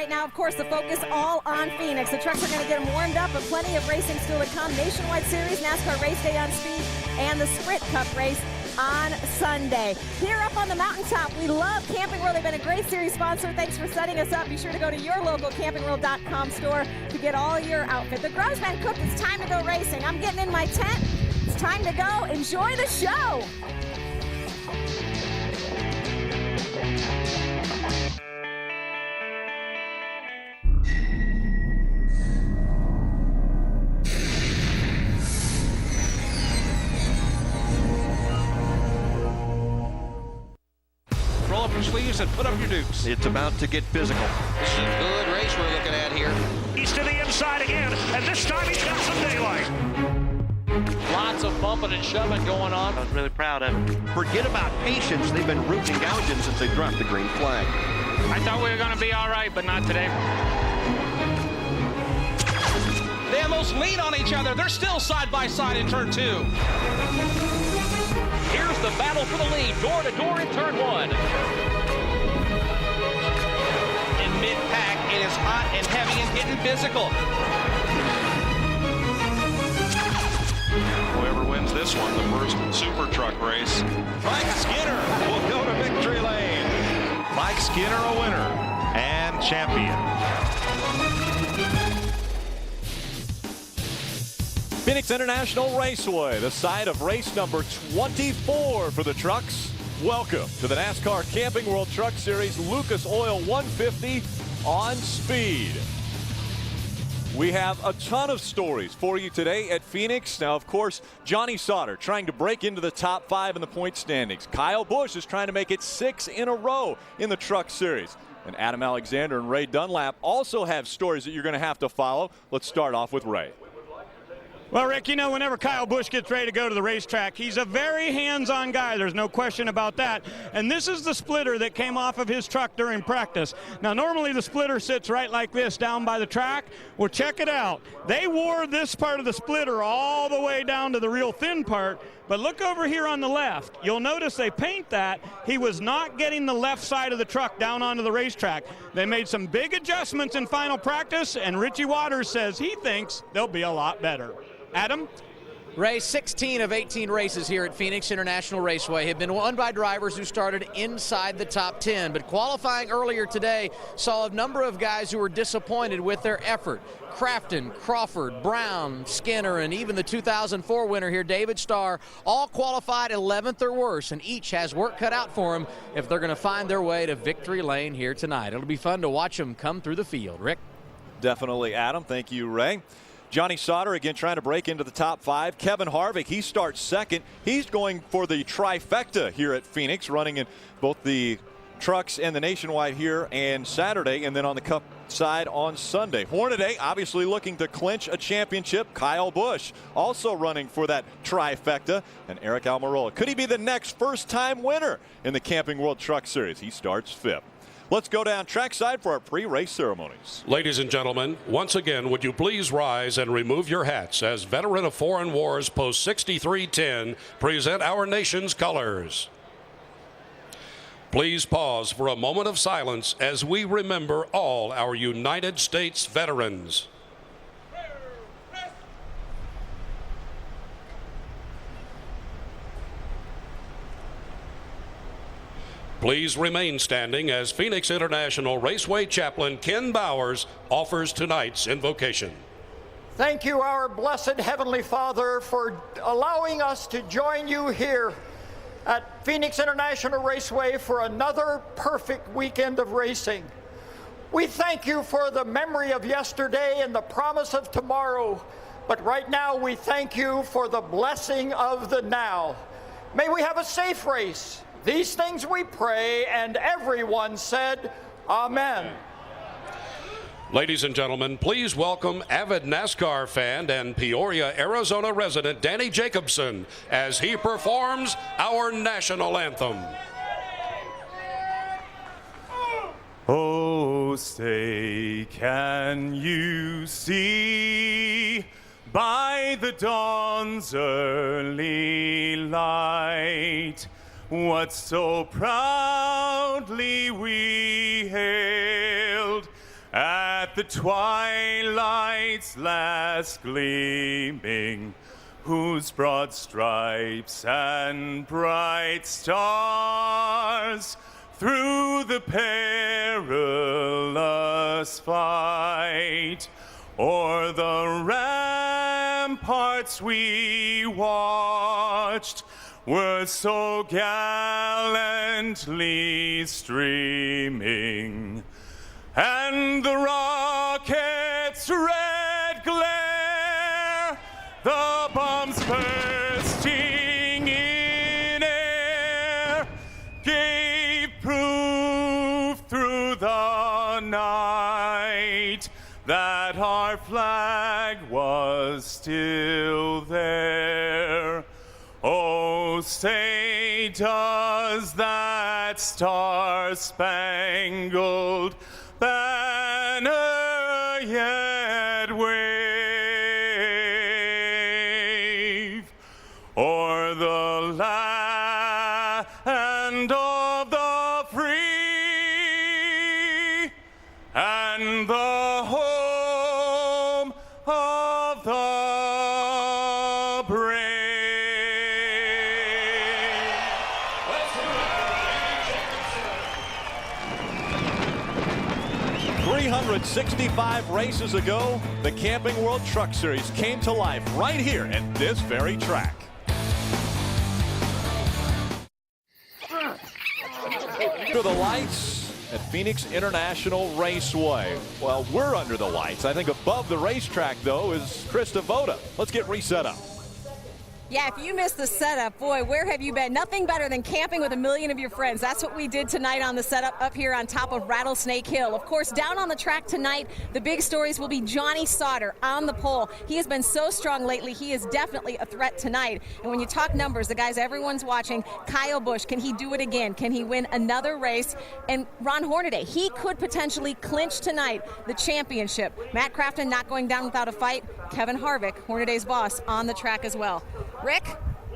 right now, of course, the focus all on Phoenix. The trucks are going to get them warmed up, but plenty of racing still to come. Nationwide Series, NASCAR Race Day on Speed, and the Sprint Cup race on Sunday. Here up on the mountaintop, we love Camping World. They've been a great series sponsor. Thanks for setting us up. Be sure to go to your local campingworld.com store to get all your outfit. The grub's been cooked. It's time to go racing. I'm getting in my tent. It's time to go. Enjoy the show. Roll up your sleeves and put up your dukes. It's about to get physical. This is a good race we're looking at here. He's to the inside again, and this time he's got some daylight. Lots of bumping and shoving going on. I was really proud of him. Forget about patience. They've been rooting and gouging since they dropped the green flag. I thought we were going to be all right, but not today. They almost lean on each other. They're still side by side in turn 2. Here's the battle for the lead, door to door in turn 1. In mid-pack, it is hot and heavy and getting physical. Whoever wins this one, the first super truck race. Mike Skinner will go to victory lane. Mike Skinner a winner and champion. Phoenix International Raceway, the site of race number 24 for the trucks. Welcome to the NASCAR Camping World Truck Series Lucas Oil 150 on speed. We have a ton of stories for you today at Phoenix. Now, of course, Johnny Sauter trying to break into the top 5 in the point standings. Kyle Busch is trying to make it 6 in a row in the Truck Series. And Adam Alexander and Ray Dunlap also have stories that you're going to have to follow. Let's start off with Ray. Well, Rick, you know, whenever Kyle Busch gets ready to go to the racetrack, he's a very hands-on guy. There's no question about that. And this is the splitter that came off of his truck during practice. Now, normally the splitter sits right like this down by the track. Well, check it out. They wore this part of the splitter all the way down to the real thin part. But look over here on the left. You'll notice they paint that. He was not getting the left side of the truck down onto the racetrack. They made some big adjustments in final practice, and Richie Waters says he thinks they'll be a lot better. Adam? Ray, 16 of 18 races here at Phoenix International Raceway have been won by drivers who started inside the top 10. But qualifying earlier today saw a number of guys who were disappointed with their effort. Crafton, Crawford, Brown, Skinner, and even the 2004 winner here, David Starr, all qualified 11th or worse, and each has work cut out for them if they're going to find their way to victory lane here tonight. It'll be fun to watch them come through the field. Rick? Definitely, Adam. Thank you, Ray. Johnny Sauter again trying to break into the top 5. Kevin Harvick, he starts second. He's going for the trifecta here at Phoenix, running in both the trucks and the nationwide here and Saturday, and then on the Cup side on Sunday. Hornaday obviously looking to clinch a championship. Kyle Busch also running for that trifecta, and Eric Almirola. Could he be the next first-time winner in the Camping World Truck Series? He starts 5th. Let's go down trackside for our pre-race ceremonies. Ladies and gentlemen, once again, would you please rise and remove your hats as veteran of foreign wars Post 6310 present our nation's colors. Please pause for a moment of silence as we remember all our United States veterans. Please remain standing as Phoenix International Raceway Chaplain Ken Bowers offers tonight's invocation. Thank you, our blessed Heavenly Father, for allowing us to join you here at Phoenix International Raceway for another perfect weekend of racing. We thank you for the memory of yesterday and the promise of tomorrow, but right now we thank you for the blessing of the now. May we have a safe race. These things we pray, and everyone said, Amen. Ladies and gentlemen, please welcome avid NASCAR fan and Peoria, Arizona resident Danny Jacobson as he performs our national anthem. Oh, say, can you see by the dawn's early light what so proudly we hailed At the twilight's last gleaming, whose broad stripes and bright stars through the perilous fight o'er the ramparts we watched were so gallantly streaming, and the rocket's red glare, the bombs bursting in air, gave proof through the night that our flag was still there. Oh, say does that star-spangled banner yet wave o'er the land of the free and the home of the brave. 365 races ago, the Camping World Truck Series came to life right here at this very track. Under the lights at Phoenix International Raceway. Well, we're under the lights. I think above the racetrack, though, is Krista Voda. Let's get reset up. Yeah, if you missed the setup, boy, where have you been? Nothing better than camping with a million of your friends. That's what we did tonight on the setup up here on top of Rattlesnake Hill. Of course, down on the track tonight, the big stories will be Johnny Sauter on the pole. He has been so strong lately. He is definitely a threat tonight. And when you talk numbers, the guys everyone's watching, Kyle Busch, can he do it again? Can he win another race? And Ron Hornaday, he could potentially clinch tonight the championship. Matt Crafton not going down without a fight. Kevin Harvick, Hornaday's boss, on the track as well. Rick,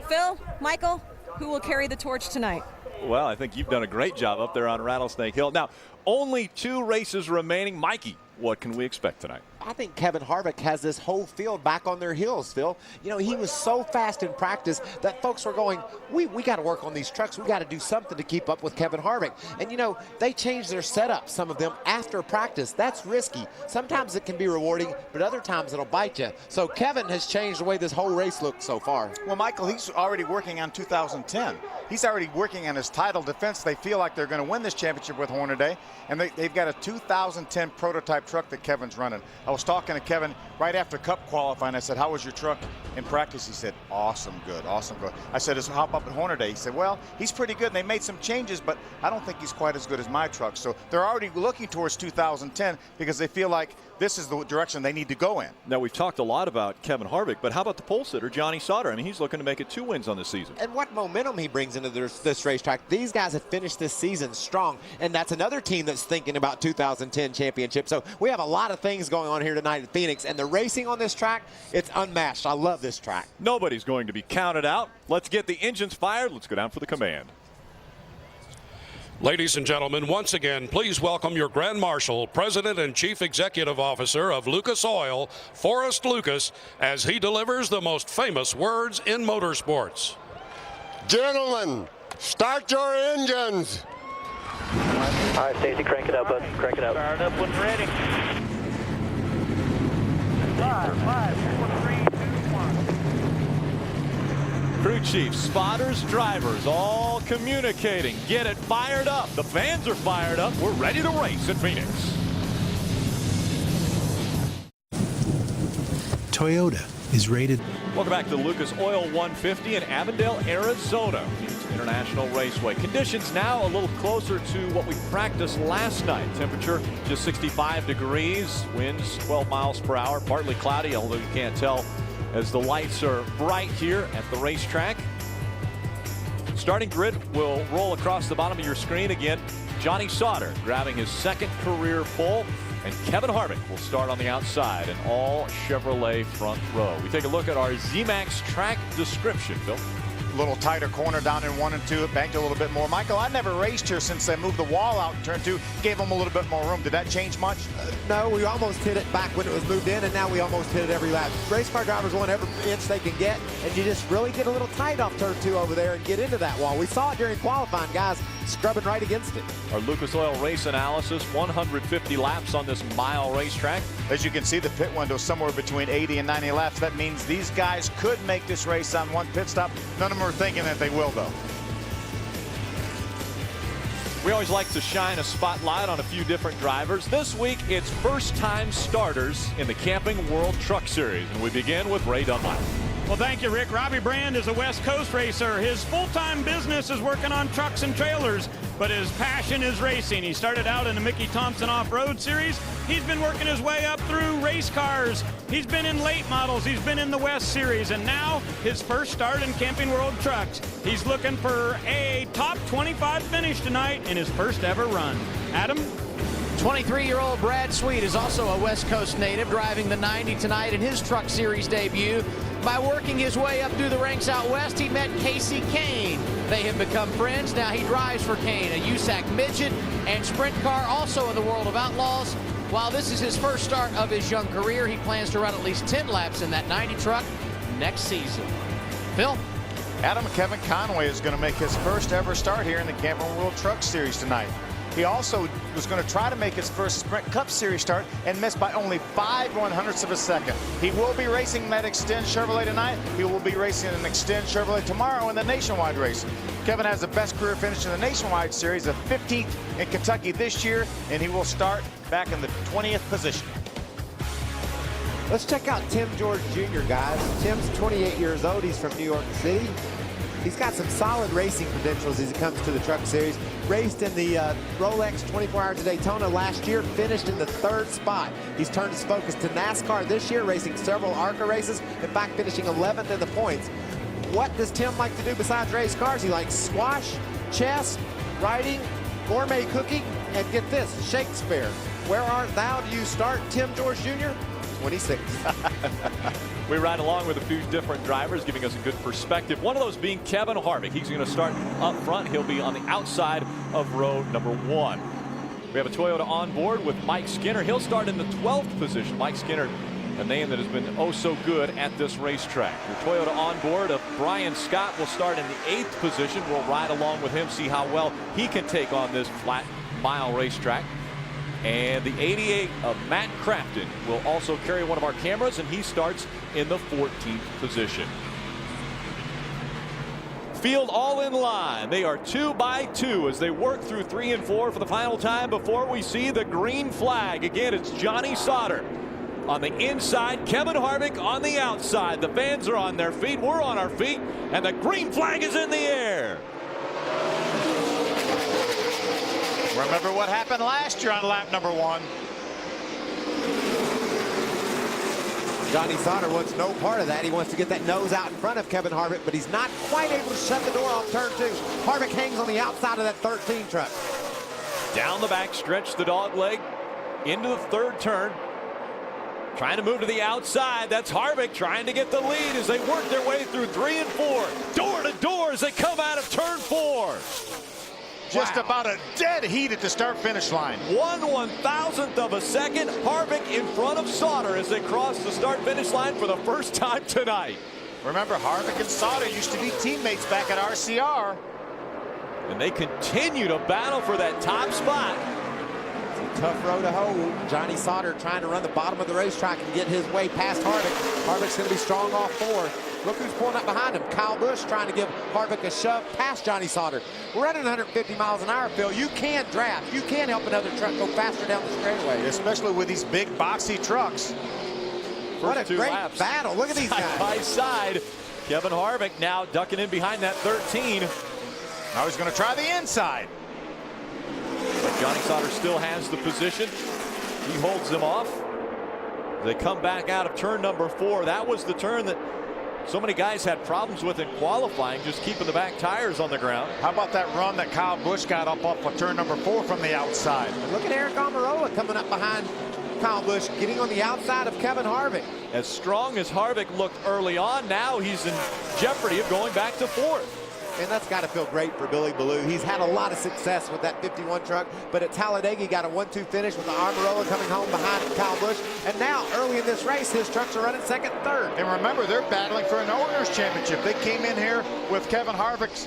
Phil, Michael, who will carry the torch tonight? Well, I think you've done a great job up there on Rattlesnake Hill. Now, only 2 races remaining. Mikey, what can we expect tonight? I think Kevin Harvick has this whole field back on their heels, Phil. You know, he was so fast in practice that folks were going, we got to work on these trucks. We got to do something to keep up with Kevin Harvick. And, you know, they changed their setup, some of them, after practice. That's risky. Sometimes it can be rewarding, but other times it'll bite you. So Kevin has changed the way this whole race looks so far. Well, Michael, he's already working on 2010. He's already working on his title defense. They feel like they're going to win this championship with Hornaday, and they've got a 2010 prototype truck that Kevin's running. I was talking to Kevin right after Cup qualifying. I said, how was your truck in practice? He said, awesome, good, awesome, good. I said, how about Hornaday? He said, well, he's pretty good. And they made some changes, but I don't think he's quite as good as my truck. So they're already looking towards 2010 because they feel like this is the direction they need to go in. Now, we've talked a lot about Kevin Harvick, but how about the pole sitter, Johnny Sauter? I mean, he's looking to make it 2 wins on this season. And what momentum he brings into this racetrack. These guys have finished this season strong, and that's another team that's thinking about 2010 championship. So we have a lot of things going on here tonight at Phoenix, and the racing on this track, it's unmatched. I love this track. Nobody's going to be counted out. Let's get the engines fired. Let's go down for the command. Ladies and gentlemen, once again, please welcome your Grand Marshal, President and Chief Executive Officer of Lucas Oil, Forrest Lucas, as he delivers the most famous words in motorsports. Gentlemen, start your engines. All right, Stacy, crank it up, bud. Crank it up. Start up when ready. 5, 4, 3, 2, 1. Crew chiefs, spotters, drivers, all communicating. Get it fired up. The fans are fired up. We're ready to race at Phoenix. Toyota is rated. Welcome back to the Lucas Oil 150 in Avondale, Arizona. It's International Raceway. Conditions now a little closer to what we practiced last night. Temperature just 65 degrees. Winds 12 miles per hour. Partly cloudy, although you can't tell as the lights are bright here at the racetrack. Starting grid will roll across the bottom of your screen again. Johnny Sauter grabbing his 2nd career pole. And Kevin Harvick will start on the outside, an all Chevrolet front row. We take a look at our Z-Max track description, Phil. little tighter corner down in 1 and 2. It banked a little bit more. Michael, I never raced here since they moved the wall out in turn 2. Gave them a little bit more room. Did that change much? No, we almost hit it back when it was moved in, and now we almost hit it every lap. Race car drivers want every inch they can get, and you just really get a little tight off turn 2 over there and get into that wall. We saw it during qualifying, guys scrubbing right against it. Our Lucas Oil race analysis, 150 laps on this mile racetrack. As you can see, the pit window somewhere between 80 and 90 laps. That means these guys could make this race on one pit stop. None of them are thinking that they will, though. We always like to shine a spotlight on a few different drivers. This week, it's first-time starters in the Camping World Truck Series. And we begin with Ray Dunlap. Well, thank you, Rick. Robbie Brand is a West Coast racer. His full-time business is working on trucks and trailers, but his passion is racing. He started out in the Mickey Thompson Off-Road Series. He's been working his way up through race cars. He's been in late models. He's been in the West Series, and now his first start in Camping World Trucks. He's looking for a top 25 finish tonight in his first ever run. Adam? 23-year-old Brad Sweet is also a West Coast native, driving the 90 tonight in his Truck Series debut. By working his way up through the ranks out west, he met Casey Kane. They have become friends. Now he drives for Kane, a USAC midget and sprint car, also in the World of Outlaws. While this is his first start of his young career, he plans to run at least 10 laps in that 90 truck next season. Phil? Adam Kevin Conway is going to make his first ever start here in the Camping World Truck Series tonight. He also was going to try to make his first Sprint Cup Series start and missed by only 5/100ths of a second. He will be racing that Extend Chevrolet tonight. He will be racing an Extend Chevrolet tomorrow in the Nationwide race. Kevin has the best career finish in the Nationwide Series, a 15th in Kentucky this year, and he will start back in the 20th position. Let's check out Tim George Jr., guys. Tim's 28 years old. He's from New York City. He's got some solid racing credentials as it comes to the Truck Series. Raced in the Rolex 24 Hours of Daytona last year, finished in the 3rd spot. He's turned his focus to NASCAR this year, racing several ARCA races, in fact finishing 11th in the points. What does Tim like to do besides race cars? He likes squash, chess, writing, gourmet cooking, and get this, Shakespeare. Where art thou? Do you start, Tim George Jr.? 26. We ride along with a few different drivers, giving us a good perspective. One of those being Kevin Harvick. He's going to start up front. He'll be on the outside of row number 1. We have a Toyota on board with Mike Skinner. He'll start in the 12th position. Mike Skinner, a name that has been oh so good at this racetrack. Your Toyota on board of Brian Scott will start in the 8th position. We'll ride along with him, see how well he can take on this flat mile racetrack. And the 88 of Matt Crafton will also carry one of our cameras, and he starts in the 14th position. Field all in line. They are 2 by 2 as they work through 3 and 4 for the final time before we see the green flag. Again, it's Johnny Sauter on the inside, Kevin Harvick on the outside. The fans are on their feet. We're on our feet, and the green flag is in the air. Remember what happened last year on lap number 1. Johnny Sauter wants no part of that. He wants to get that nose out in front of Kevin Harvick, but he's not quite able to shut the door off turn 2. Harvick hangs on the outside of that 13 truck. Down the back stretch, the dog leg into the 3rd turn. Trying to move to the outside. That's Harvick trying to get the lead as they work their way through 3 and 4. Door to door as they come out of turn 4. Just about a dead heat at the start-finish line. 1/1000th of a second. Harvick in front of Sauter as they cross the start-finish line for the first time tonight. Remember, Harvick and Sauter used to be teammates back at RCR. And they continue to battle for that top spot. It's a tough row to hold. Johnny Sauter trying to run the bottom of the racetrack and get his way past Harvick. Harvick's going to be strong off 4. Look who's pulling up behind him. Kyle Busch trying to give Harvick a shove past Johnny Sauter. We're running 150 miles an hour, Phil. You can't draft. You can't help another truck go faster down the straightaway. Especially with these big, boxy trucks. What a great battle. Look at these guys. Side by side. Kevin Harvick now ducking in behind that 13. Now he's going to try the inside. But Johnny Sauter still has the position. He holds them off. They come back out of turn number 4. That was the turn that so many guys had problems with in qualifying, just keeping the back tires on the ground. How about that run that Kyle Busch got up off of turn number 4 from the outside? And look at Eric Almirola coming up behind Kyle Busch getting on the outside of Kevin Harvick. As strong as Harvick looked early on, now he's in jeopardy of going back to fourth. And that's got to feel great for Billy Ballou. He's had a lot of success with that 51 truck, but at Talladega, he got a 1-2 finish with the Amarola coming home behind Kyle Busch. And now, early in this race, his trucks are running second and third. And remember, they're battling for an owner's championship. They came in here with Kevin Harvick's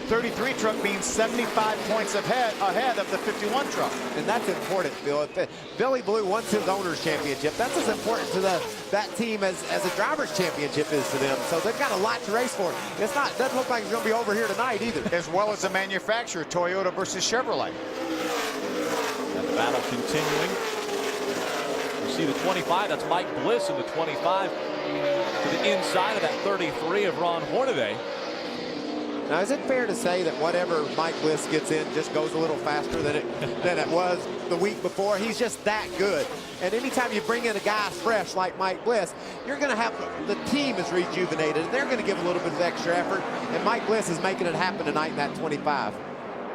33 truck being 75 points ahead of the 51 truck. And that's important, Bill. If Billy Ballou wants his owner's championship, that's as important to that team as a driver's championship is to them. So they've got a lot to race for. Doesn't look like it's going to be over here tonight either. As well as the manufacturer, Toyota versus Chevrolet. And the battle continuing. You see the 25, that's Mike Bliss in the 25 to the inside of that 33 of Ron Hornaday. Now, is it fair to say that whatever Mike Bliss gets in just goes a little faster than it was the week before? He's just that good. And anytime you bring in a guy fresh like Mike Bliss, you're going to have the team is rejuvenated, and they're going to give a little bit of extra effort. And Mike Bliss is making it happen tonight in that 25.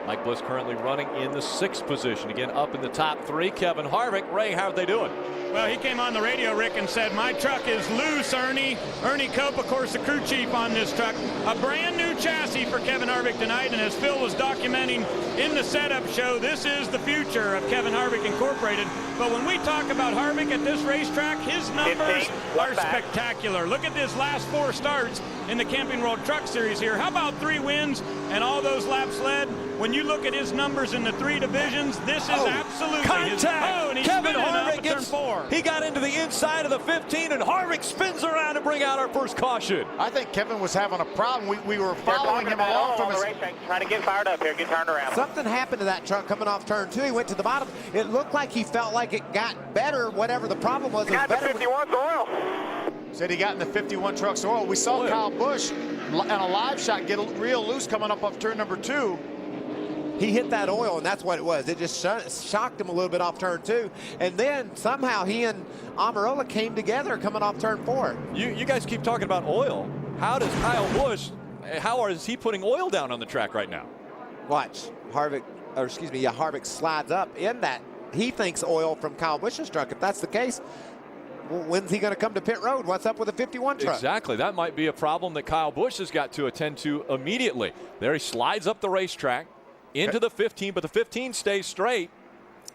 Mike Bliss currently running in the 6th position. Again, up in the top 3. Kevin Harvick. Ray, how are they doing? Well, he came on the radio, Rick, and said, my truck is loose, Ernie. Ernie Cope, of course, the crew chief on this truck. A brand new chassis for Kevin Harvick tonight, and as Phil was documenting in the setup show, this is the future of Kevin Harvick Incorporated. But when we talk about Harvick at this racetrack, his numbers are spectacular. Look at his last 4 starts in the Camping World Truck Series here. How about 3 wins and all those laps led? When you look at his numbers in the 3 divisions, this is absolutely contact. And he's Kevin spinning Harvick off of turn 4. He got into the inside of the 15, and Harvick spins around to bring out our first caution. I think Kevin was having a problem. We were following him along from his... Trying to get fired up here, get turned around. Something happened to that truck coming off turn 2. He went to the bottom. It looked like he felt like it got better, whatever the problem was. Got the 51's oil. Said he got in the 51 truck's oil. We saw Kyle Busch on a live shot get real loose coming up off turn number 2. He hit that oil, and that's what it was. It just shocked him a little bit off turn 2. And then somehow he and Amarola came together coming off turn 4. You guys keep talking about oil. How does Kyle Busch, is he putting oil down on the track right now? Watch. Harvick slides up in that. He thinks oil from Kyle Busch's truck. If that's the case, when's he going to come to pit road? What's up with the 51 truck? Exactly. That might be a problem that Kyle Busch has got to attend to immediately. There he slides up the racetrack into the 15, but the 15 stays straight.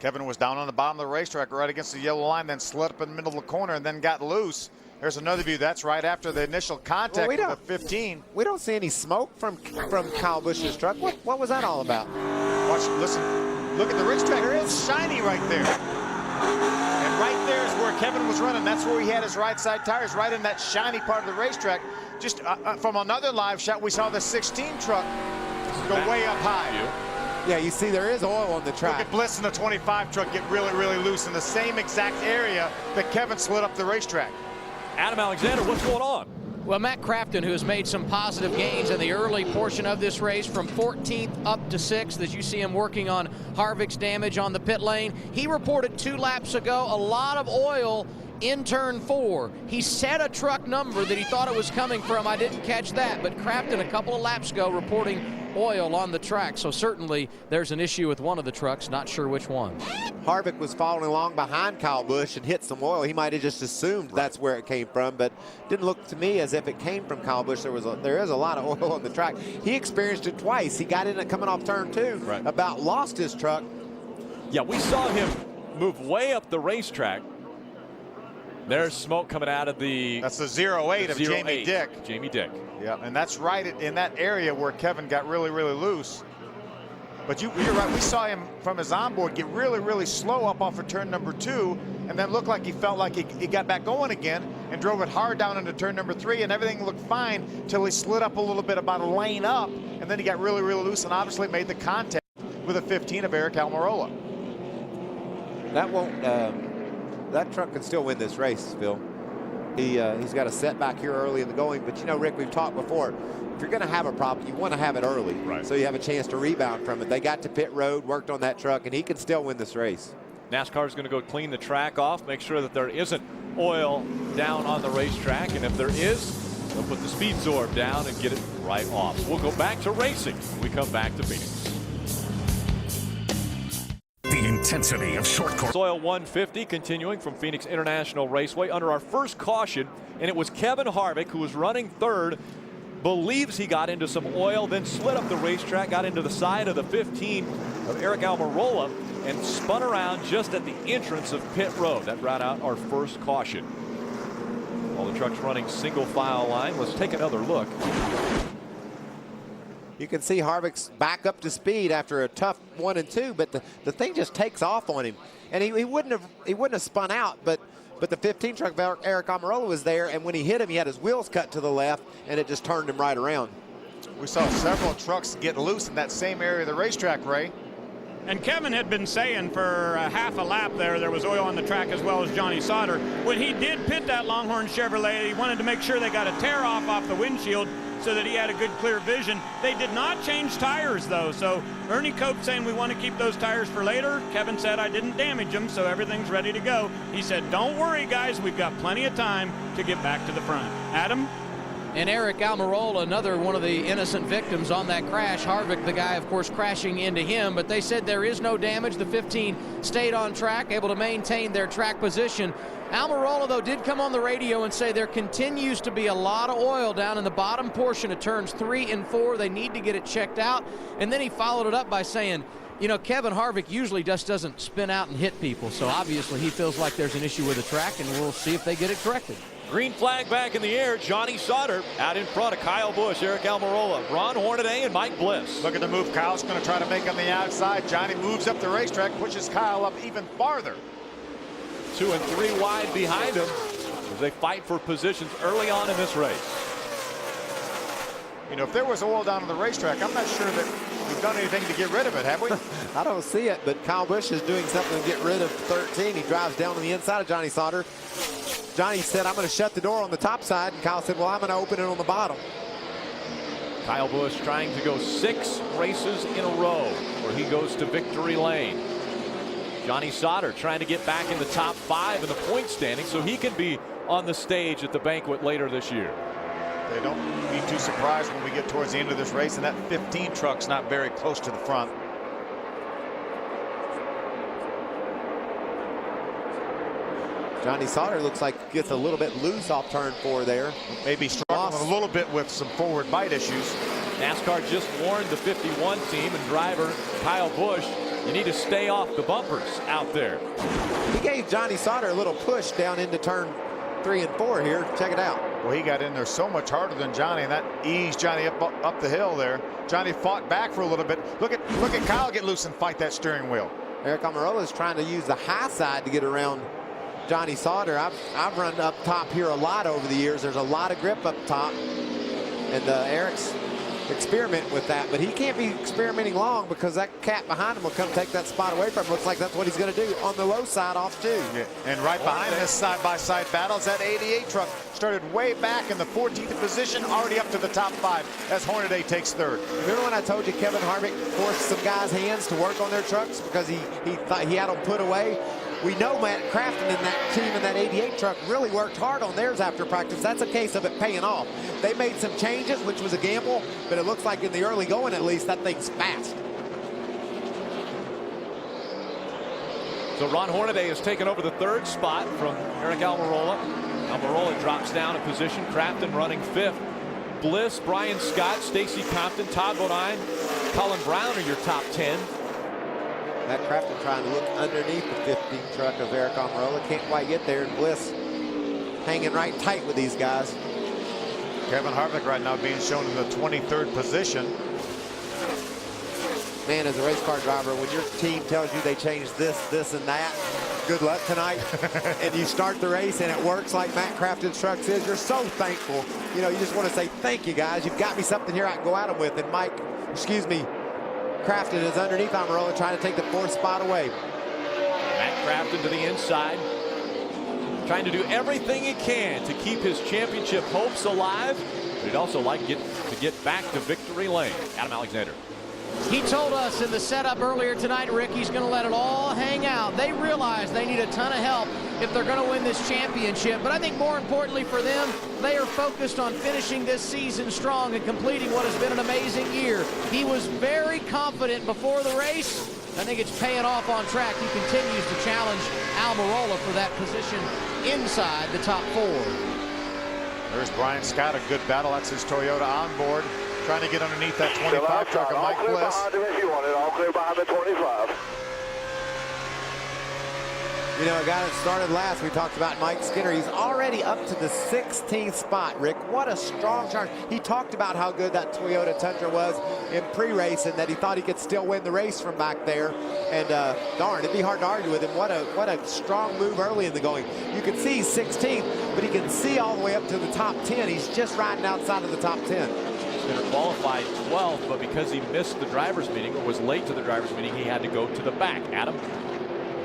Kevin was down on the bottom of the racetrack right against the yellow line, then slid up in the middle of the corner and then got loose. There's another view. That's right after the initial contact with the 15. We don't see any smoke from Kyle Busch's truck. What was that all about? Watch, listen, look at the racetrack. It's shiny right there. And right there is where Kevin was running. That's where he had his right side tires, right in that shiny part of the racetrack. Just from another live shot, we saw the 16 truck go way up high. Yeah, you see there is oil on the track. Look at Bliss in the 25 truck get really, really loose in the same exact area that Kevin slid up the racetrack. Adam Alexander, what's going on? Well, Matt Crafton, who has made some positive gains in the early portion of this race from 14th up to 6th, as you see him working on Harvick's damage on the pit lane. He reported 2 laps ago a lot of oil in turn 4. He set a truck number that he thought it was coming from. I didn't catch that, but Crafton a couple of laps ago reporting oil on the track. So certainly there's an issue with one of the trucks, not sure which one. Harvick was following along behind Kyle Busch and hit some oil. He might have just assumed that's where it came from, but didn't look to me as if it came from Kyle Busch. There is a lot of oil on the track. He experienced it twice. He got in it coming off turn 2, about lost his truck. Yeah, we saw him move way up the racetrack. There's smoke coming out of the... That's the 08 of Jamie Dick. Jamie Dick. Yeah, and that's right in that area where Kevin got really, really loose. But you're right. We saw him from his onboard get really, really slow up off of turn number 2, and then looked like he felt like he got back going again and drove it hard down into turn number 3, and everything looked fine till he slid up a little bit, about a lane up, and then he got really, really loose and obviously made the contact with a 15 of Eric Almirola. That won't... that truck can still win this race, Phil. He's got a setback here early in the going, but you know, Rick, we've talked before. If you're going to have a problem, you want to have it early, so you have a chance to rebound from it. They got to pit road, worked on that truck, and he can still win this race. NASCAR is going to go clean the track off, make sure that there isn't oil down on the racetrack, and if there is, they'll put the speed zorb down and get it right off. So we'll go back to racing when we come back to Phoenix. The intensity of short course. Soil 150 continuing from Phoenix International Raceway under our first caution, and it was Kevin Harvick, who was running third, believes he got into some oil, then slid up the racetrack, got into the side of the 15 of Eric Almirola, and spun around just at the entrance of pit road. That brought out our first caution. All the trucks running single file line. Let's take another look. You can see Harvick's back up to speed after a tough 1 and 2, but the thing just takes off on him, and he wouldn't have spun out, but the 15 truck of Eric Almirola was there, and when he hit him, he had his wheels cut to the left, and it just turned him right around. We saw several trucks get loose in that same area of the racetrack, Ray. And Kevin had been saying for half a lap there was oil on the track, as well as Johnny Sauter. When he did pit that Longhorn Chevrolet, he wanted to make sure they got a tear off the windshield so that he had a good clear vision. They did not change tires though, so Ernie Cope saying we want to keep those tires for later. Kevin said I didn't damage them, so everything's ready to go. He said, don't worry guys, we've got plenty of time to get back to the front. Adam? And Eric Almirola, another one of the innocent victims on that crash. Harvick, the guy, of course, crashing into him. But they said there is no damage. The 15 stayed on track, able to maintain their track position. Almirola, though, did come on the radio and say there continues to be a lot of oil down in the bottom portion of turns 3 and 4. They need to get it checked out. And then he followed it up by saying, you know, Kevin Harvick usually just doesn't spin out and hit people. So obviously he feels like there's an issue with the track, and we'll see if they get it corrected. Green flag back in the air. Johnny Sauter out in front of Kyle Busch, Eric Almirola, Ron Hornaday, and Mike Bliss. Look at the move Kyle's going to try to make on the outside. Johnny moves up the racetrack, pushes Kyle up even farther. 2 and 3 wide behind him as they fight for positions early on in this race. You know, if there was oil down on the racetrack, I'm not sure that we've done anything to get rid of it, have we? I don't see it, but Kyle Busch is doing something to get rid of 13. He drives down on the inside of Johnny Sauter. Johnny said, I'm going to shut the door on the top side, and Kyle said, well, I'm going to open it on the bottom. Kyle Busch trying to go 6 races in a row where he goes to victory lane. Johnny Sauter trying to get back in the top 5 in the point standing so he can be on the stage at the banquet later this year. They don't be too surprised when we get towards the end of this race and that 15 truck's not very close to the front. Johnny Sauter looks like gets a little bit loose off turn 4 there. Maybe struggling a little bit with some forward bite issues. NASCAR just warned the 51 team and driver Kyle Busch, you need to stay off the bumpers out there. He gave Johnny Sauter a little push down into turn 3 and 4 here. Check it out. Well, he got in there so much harder than Johnny, and that eased Johnny up the hill there. Johnny fought back for a little bit. Look at Kyle get loose and fight that steering wheel. Eric Almirola is trying to use the high side to get around Johnny Sauter. I've run up top here a lot over the years. There's a lot of grip up top, and Eric's experiment with that, but he can't be experimenting long because that cat behind him will come take that spot away from him. Looks like that's what he's going to do on the low side off too. Yeah. And right behind this side-by-side battle is that 88 truck. Started way back in the 14th position, already up to the top 5 as Hornaday takes 3rd. Remember when I told you Kevin Harvick forced some guys' hands to work on their trucks because he thought he had them put away? We know Matt Crafton and that team in that 88 truck really worked hard on theirs after practice. That's a case of it paying off. They made some changes, which was a gamble, but it looks like in the early going at least, that thing's fast. So Ron Hornaday has taken over the 3rd spot from Eric Almirola. Almirola drops down a position. Crafton running 5th. Bliss, Brian Scott, Stacy Compton, Todd Bodine, Colin Brown are your top 10. Matt Crafton trying to look underneath the 15 truck of Eric Almirola. Can't quite get there, and Bliss hanging right tight with these guys. Kevin Harvick right now being shown in the 23rd position. Man, as a race car driver, when your team tells you they changed this, and that, good luck tonight. And you start the race and it works like Matt Crafton's truck says, you're so thankful. You know, you just want to say, thank you guys. You've got me something here I can go at them with. And Crafton is underneath Almirola trying to take the 4th spot away. Matt Crafton to the inside, trying to do everything he can to keep his championship hopes alive, but he'd also like to get back to victory lane. Adam Alexander. He told us in the setup earlier tonight, Rick, he's going to let it all hang out. They realize they need a ton of help if they're going to win this championship. But I think more importantly for them, they are focused on finishing this season strong and completing what has been an amazing year. He was very confident before the race. I think it's paying off on track. He continues to challenge Almirola for that position inside the top 4. There's Brian Scott, a good battle. That's his Toyota on board, trying to get underneath that 25 truck of Mike Bliss. All clear behind the 25. You know, a guy that started last, we talked about Mike Skinner. He's already up to the 16th spot, Rick. What a strong charge. He talked about how good that Toyota Tundra was in pre-race and that he thought he could still win the race from back there. And darn, it'd be hard to argue with him. What a strong move early in the going. You can see he's 16th, but he can see all the way up to the top 10. He's just riding outside of the top 10. Skinner qualified 12th, but because he missed the driver's meeting or was late to the driver's meeting, he had to go to the back. Adam?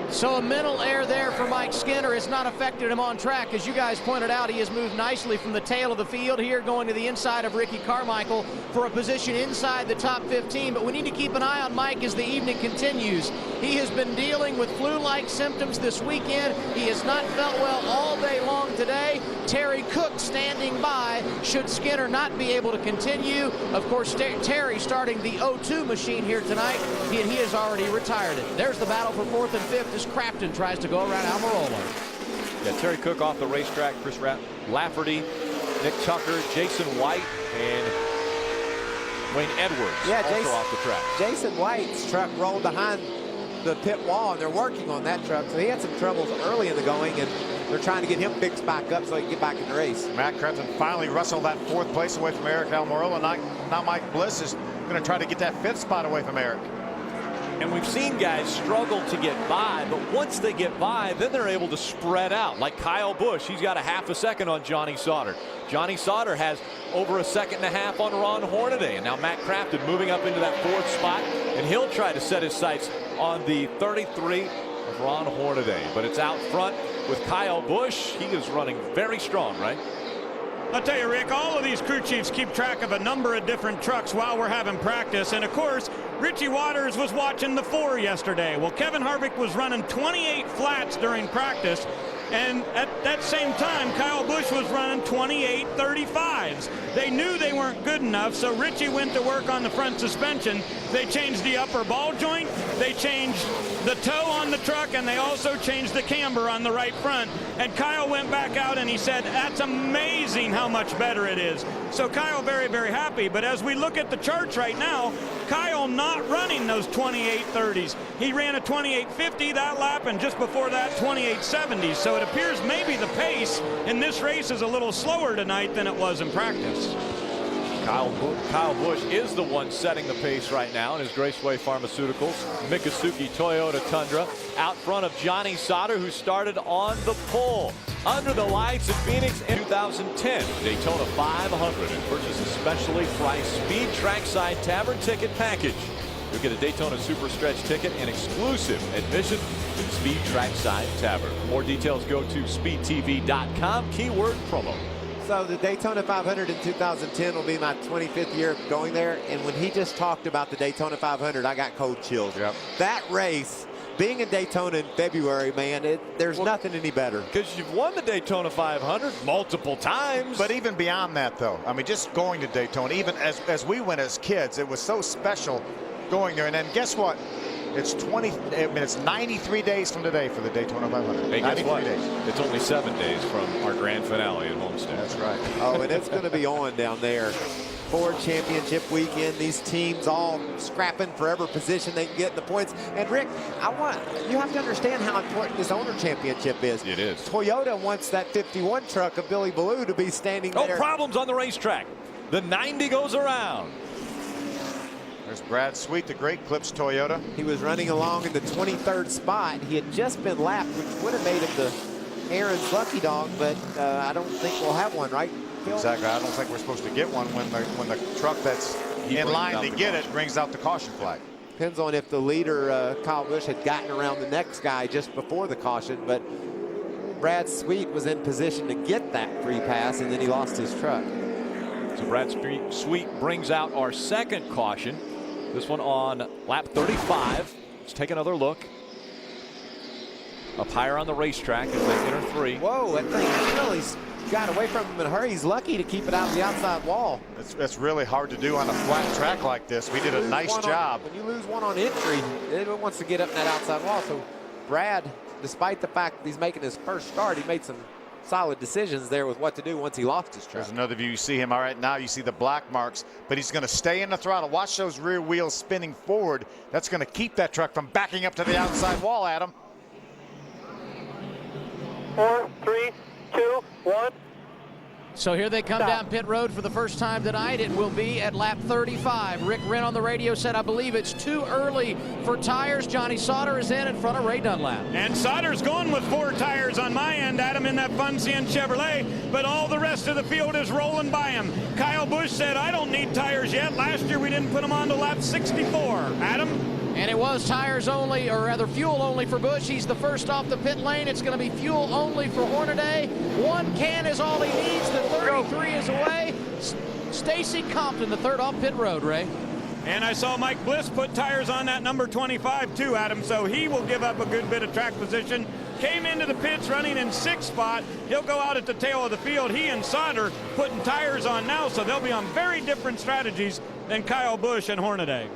So a mental error there for Mike Skinner. It's not affected him on track. As you guys pointed out, he has moved nicely from the tail of the field here, going to the inside of Ricky Carmichael for a position inside the top 15. But we need to keep an eye on Mike as the evening continues. He has been dealing with flu-like symptoms this weekend. He has not felt well all day long today. Terry Cook standing by should Skinner not be able to continue. Of course, Terry starting the O2 machine here tonight, and he has already retired it. There's the battle for 4th and 5th as Crafton tries to go around Almirola. Yeah, Terry Cook off the racetrack, Chris Lafferty, Nick Tucker, Jason White, and Wayne Edwards also off the track. Jason White's truck rolled behind the pit wall, and they're working on that truck. So he had some troubles early in the going, and they're trying to get him fixed back up so he can get back in the race. Matt Crafton finally wrestled that 4th place away from Eric Almirola. Now Mike Bliss is going to try to get that 5th spot away from Eric. And we've seen guys struggle to get by, but once they get by, then they're able to spread out. Like Kyle Busch, he's got a half a second on Johnny Sauter. Johnny Sauter has over a second and a half on Ron Hornaday. And now Matt Crafton moving up into that 4th spot, and he'll try to set his sights on the 33 of Ron Hornaday. But it's out front with Kyle Busch. He is running very strong, right? I'll tell you, Rick, all of these crew chiefs keep track of a number of different trucks while we're having practice. And, of course, Richie Waters was watching the 4 yesterday. Well, Kevin Harvick was running 28 flats during practice. And at that same time, Kyle Busch was running 28 35s. They knew they weren't good enough, so Richie went to work on the front suspension. They changed the upper ball joint, they changed the toe on the truck, and they also changed the camber on the right front. And Kyle went back out and he said, that's amazing how much better it is. So Kyle very, very happy. But as we look at the charts right now, Kyle not running those 28 30s. He ran a 28 50 that lap, and just before that 28 70s. So it appears maybe the pace in this race is a little slower tonight than it was in practice. Kyle Busch is the one setting the pace right now in his Raceway Pharmaceuticals Miccosukee Toyota Tundra, out front of Johnny Sauter, who started on the pole. Under the lights in Phoenix in 2010, Daytona 500, and purchase a specially priced Speed Trackside Tavern ticket package. You'll get a Daytona Super Stretch ticket and exclusive admission to the Speed Trackside Tavern. For more details, go to speedtv.com, keyword promo. So the Daytona 500 in 2010 will be my 25th year of going there. And when he just talked about the Daytona 500, I got cold chills. Yep. That race, being in Daytona in February, man, there's nothing any better. Because you've won the Daytona 500 multiple times. But even beyond that, though, I mean, just going to Daytona, even as we went as kids, it was so special going there. And then guess what? It's 93 days from today for the Daytona 500. Hey, guess what? Days. It's only 7 days from our grand finale in Homestead. That's right. Oh, and it's going to be on down there. Ford Championship weekend. These teams all scrapping for every position they can get in the points. And Rick, you have to understand how important this owner championship is. It is. Toyota wants that 51 truck of Billy Ballou to be standing there. No problems on the racetrack. The 90 goes around. There's Brad Sweet, the Great Clips Toyota. He was running along in the 23rd spot. He had just been lapped, which would have made him the Aaron's lucky dog, but I don't think we'll have one, right, Phil? Exactly. I don't think we're supposed to get one when the truck that's in line to get it brings out the caution flag. Depends on if the leader, Kyle Busch, had gotten around the next guy just before the caution, but Brad Sweet was in position to get that free pass, and then he lost his truck. So Brad Sweet brings out our second caution. This one on lap 35. Let's take another look. up higher on the racetrack as they enter 3. Whoa, that thing really got away from him in a hurry. He's lucky to keep it out of the outside wall. It's really hard to do on a flat track like this. We did a nice job. When you lose one on entry, it wants to get up in that outside wall. So Brad, despite the fact that he's making his first start, he made some solid decisions there with what to do once he lost his truck. There's another view. You see him all right now. You see the black marks, but he's going to stay in the throttle. Watch those rear wheels spinning forward. That's going to keep that truck from backing up to the outside wall, Adam. 4, 3, 2, 1. So here they come down pit road for the first time tonight. It will be at lap 35. Rick Wren on the radio said, I believe it's too early for tires. Johnny Sauter is in front of Ray Dunlap. And Sauter's going with 4 tires on my end, Adam, in that Funsien Chevrolet, but all the rest of the field is rolling by him. Kyle Busch said, I don't need tires yet. Last year we didn't put them on to lap 64. Adam? And it was tires only, or rather fuel only for Busch. He's the first off the pit lane. It's going to be fuel only for Hornaday. 1 can is all he needs. The 33 is away. Stacy Compton, the third off pit road, Ray. And I saw Mike Bliss put tires on that number 25 too, Adam, so he will give up a good bit of track position. Came into the pits running in 6th spot. He'll go out at the tail of the field. He and Sauter putting tires on now, so they'll be on very different strategies than Kyle Busch and Hornaday.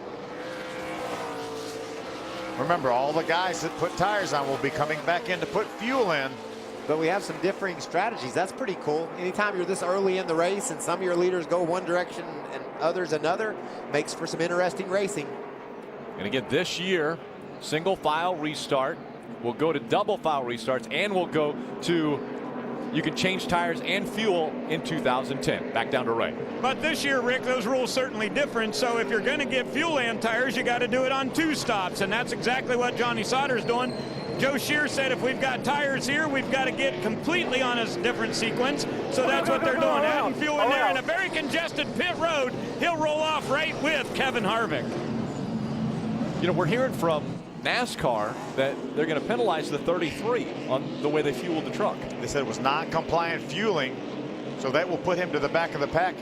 Remember, all the guys that put tires on will be coming back in to put fuel in. But we have some differing strategies. That's pretty cool. Anytime you're this early in the race and some of your leaders go one direction and others another, makes for some interesting racing. And again, this year, single file restart. We'll go to double file restarts, and we'll go to, you can change tires and fuel in 2010. Back down to Ray. But this year, Rick, those rules certainly different. So if you're going to get fuel and tires, you got to do it on 2 stops. And that's exactly what Johnny Sauter's doing. Joe Shear said if we've got tires here, we've got to get completely on a different sequence. So that's what they're doing. Adding fuel in there in a very congested pit road. He'll roll off right with Kevin Harvick. You know, we're hearing from NASCAR that they're going to penalize the 33 on the way they fueled the truck. They said it was non-compliant fueling, so that will put him to the back of the pack.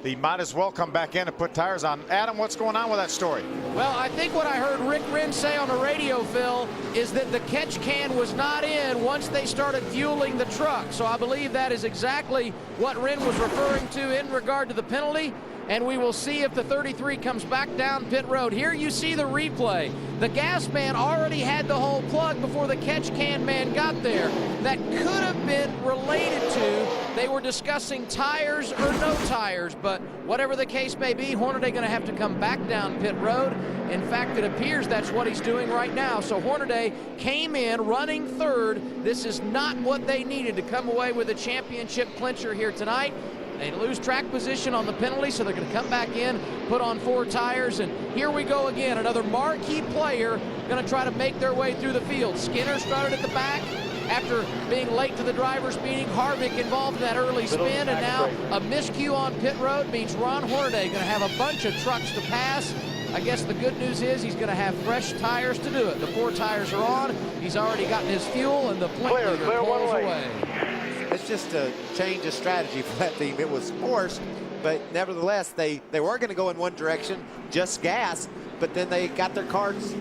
He might as well come back in and put tires on. Adam, what's going on with that story? Well, I think what I heard Rick Wren say on the radio, Phil, is that the catch can was not in once they started fueling the truck. So I believe that is exactly what Wren was referring to in regard to the penalty. And we will see if the 33 comes back down pit road. Here you see the replay. The gas man already had the hole plugged before the catch can man got there. That could have been related to, they were discussing tires or no tires, but whatever the case may be, Hornaday going to have to come back down pit road. In fact, it appears that's what he's doing right now. So Hornaday came in running 3rd. This is not what they needed to come away with a championship clincher here tonight. They lose track position on the penalty, so they're going to come back in, put on 4 tires, and here we go again. Another marquee player going to try to make their way through the field. Skinner started at the back after being late to the driver's meeting. Harvick involved in that early spin, and now a miscue on pit road means Ron Hornaday going to have a bunch of trucks to pass. I guess the good news is he's going to have fresh tires to do it. The 4 tires are on. He's already gotten his fuel, and the point leader pulls away. It's just a change of strategy for that team. It was forced, but nevertheless, they were going to go in one direction, just gas, but then they got their cards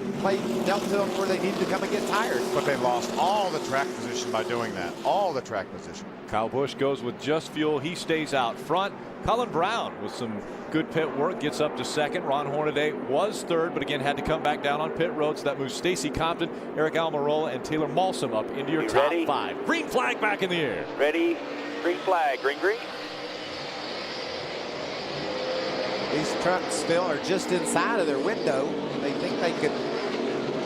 dealt to them where they needed to come and get tires. But they lost all the track position by doing that. All the track position. Kyle Busch goes with just fuel. He stays out front. Colin Brown with some good pit work gets up to 2nd. Ron Hornaday was 3rd, but again had to come back down on pit road. So that moves Stacy Compton, Eric Almirola, and Taylor Malsum up into your top 5. Green flag back in the air. Ready? Green flag. Green, green. These trucks still are just inside of their window. They think they could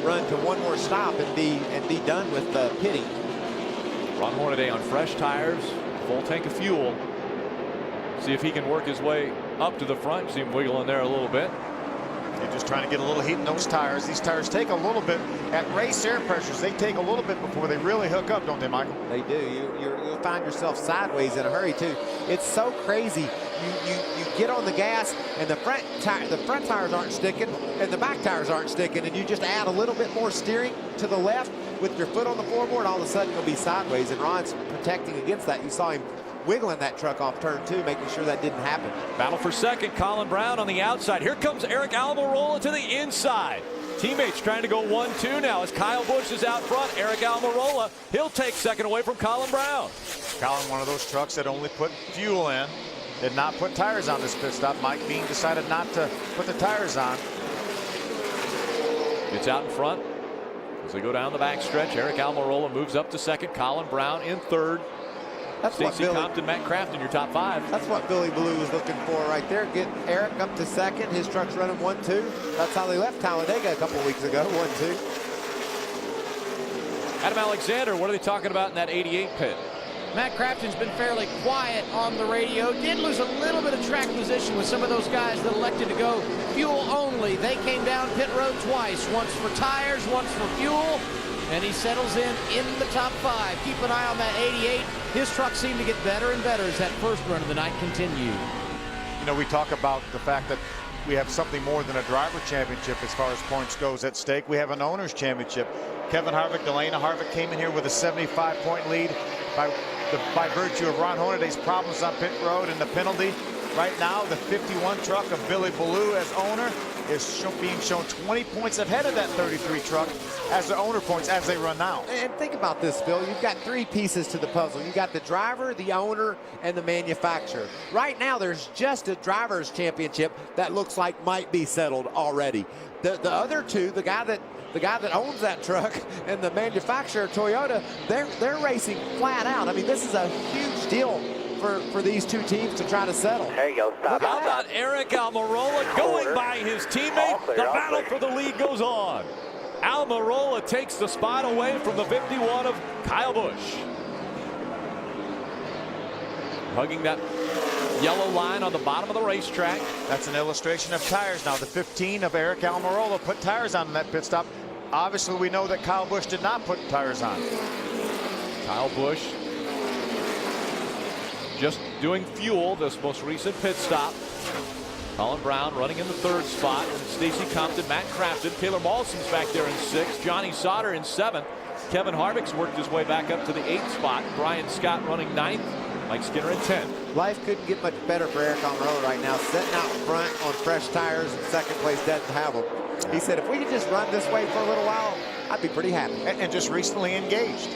run to one more stop and be done with pitting. Ron Hornaday on fresh tires, full tank of fuel. See if he can work his way up to the front. See him wiggle in there a little bit. You're just trying to get a little heat in those tires. These tires take a little bit at race air pressures. They take a little bit before they really hook up, don't they, Michael? They do. You'll find yourself sideways in a hurry too. It's so crazy. You get on the gas and the front tires aren't sticking and the back tires aren't sticking, and you just add a little bit more steering to the left with your foot on the floorboard. All of a sudden you'll be sideways, and Ron's protecting against that. You saw him wiggling that truck off turn 2, making sure that didn't happen. Battle for 2nd. Colin Brown on the outside. Here comes Eric Almirola to the inside. Teammates trying to go 1-2 now as Kyle Busch is out front. Eric Almirola, he'll take second away from Colin Brown. Colin, one of those trucks that only put fuel in, did not put tires on this pit stop. Mike Bean decided not to put the tires on. Gets out in front as they go down the back stretch. Eric Almirola moves up to second. Colin Brown in third. Stacey Compton, Matt Crafton, your top 5. That's what Billy Blue was looking for right there. Get Eric up to second. His truck's running 1-2. That's how they left Talladega a couple weeks ago, 1-2. Adam Alexander, what are they talking about in that 88 pit? Matt Crafton's been fairly quiet on the radio. Did lose a little bit of track position with some of those guys that elected to go fuel only. They came down pit road twice, once for tires, once for fuel, and he settles in the top 5. Keep an eye on that 88. His truck seemed to get better and better as that first run of the night continued. You know, we talk about the fact that we have something more than a driver championship as far as points goes at stake. We have an owner's championship. Kevin Harvick, Delana Harvick came in here with a 75-point lead by virtue of Ron Hornaday's problems on pit road and the penalty. Right now, the 51 truck of Billy Ballou as owner is being shown 20 points ahead of that 33 truck as the owner points as they run now. And think about this, Phil. You've got 3 pieces to the puzzle. You got the driver, the owner, and the manufacturer. Right now, there's just a driver's championship that looks like might be settled already. The other 2, the guy that owns that truck and the manufacturer, Toyota, they're racing flat out. I mean, this is a huge deal for these 2 teams to try to settle. There you go. Stop. How about Eric Almirola going by his teammate? The battle for the lead goes on. Almirola takes the spot away from the 51 of Kyle Busch. Hugging that yellow line on the bottom of the racetrack. That's an illustration of tires now. The 15 of Eric Almirola put tires on in that pit stop. Obviously, we know that Kyle Busch did not put tires on. Kyle Busch just doing fuel this most recent pit stop. Colin Brown running in the 3rd spot. Stacey Compton, Matt Crafton, Taylor Mawson's back there in 6th. Johnny Sauter in 7th. Kevin Harvick's worked his way back up to the 8th spot. Brian Scott running 9th. Mike Skinner at 10th. Life couldn't get much better for Eric Almirola right now. Sitting out front on fresh tires in 2nd place doesn't have them. He said, if we could just run this way for a little while, I'd be pretty happy. And just recently engaged.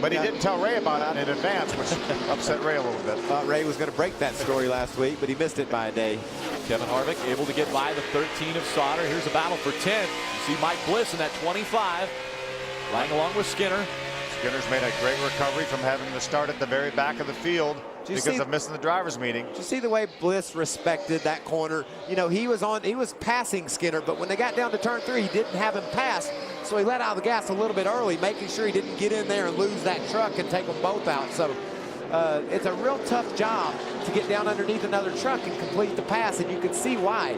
But he didn't tell Ray about it in advance, which upset Ray a little bit. Thought Ray was going to break that story last week, but he missed it by a day. Kevin Harvick able to get by the 13 of Sauter. Here's a battle for 10th. You see Mike Bliss in that 25, riding along with Skinner. Skinner's made a great recovery from having to start at the very back of the field because of missing the driver's meeting. Did you see the way Bliss respected that corner? You know, he was passing Skinner, but when they got down to turn 3, he didn't have him pass. So he let out the gas a little bit early, making sure he didn't get in there and lose that truck and take them both out. So it's a real tough job to get down underneath another truck and complete the pass, and you can see why.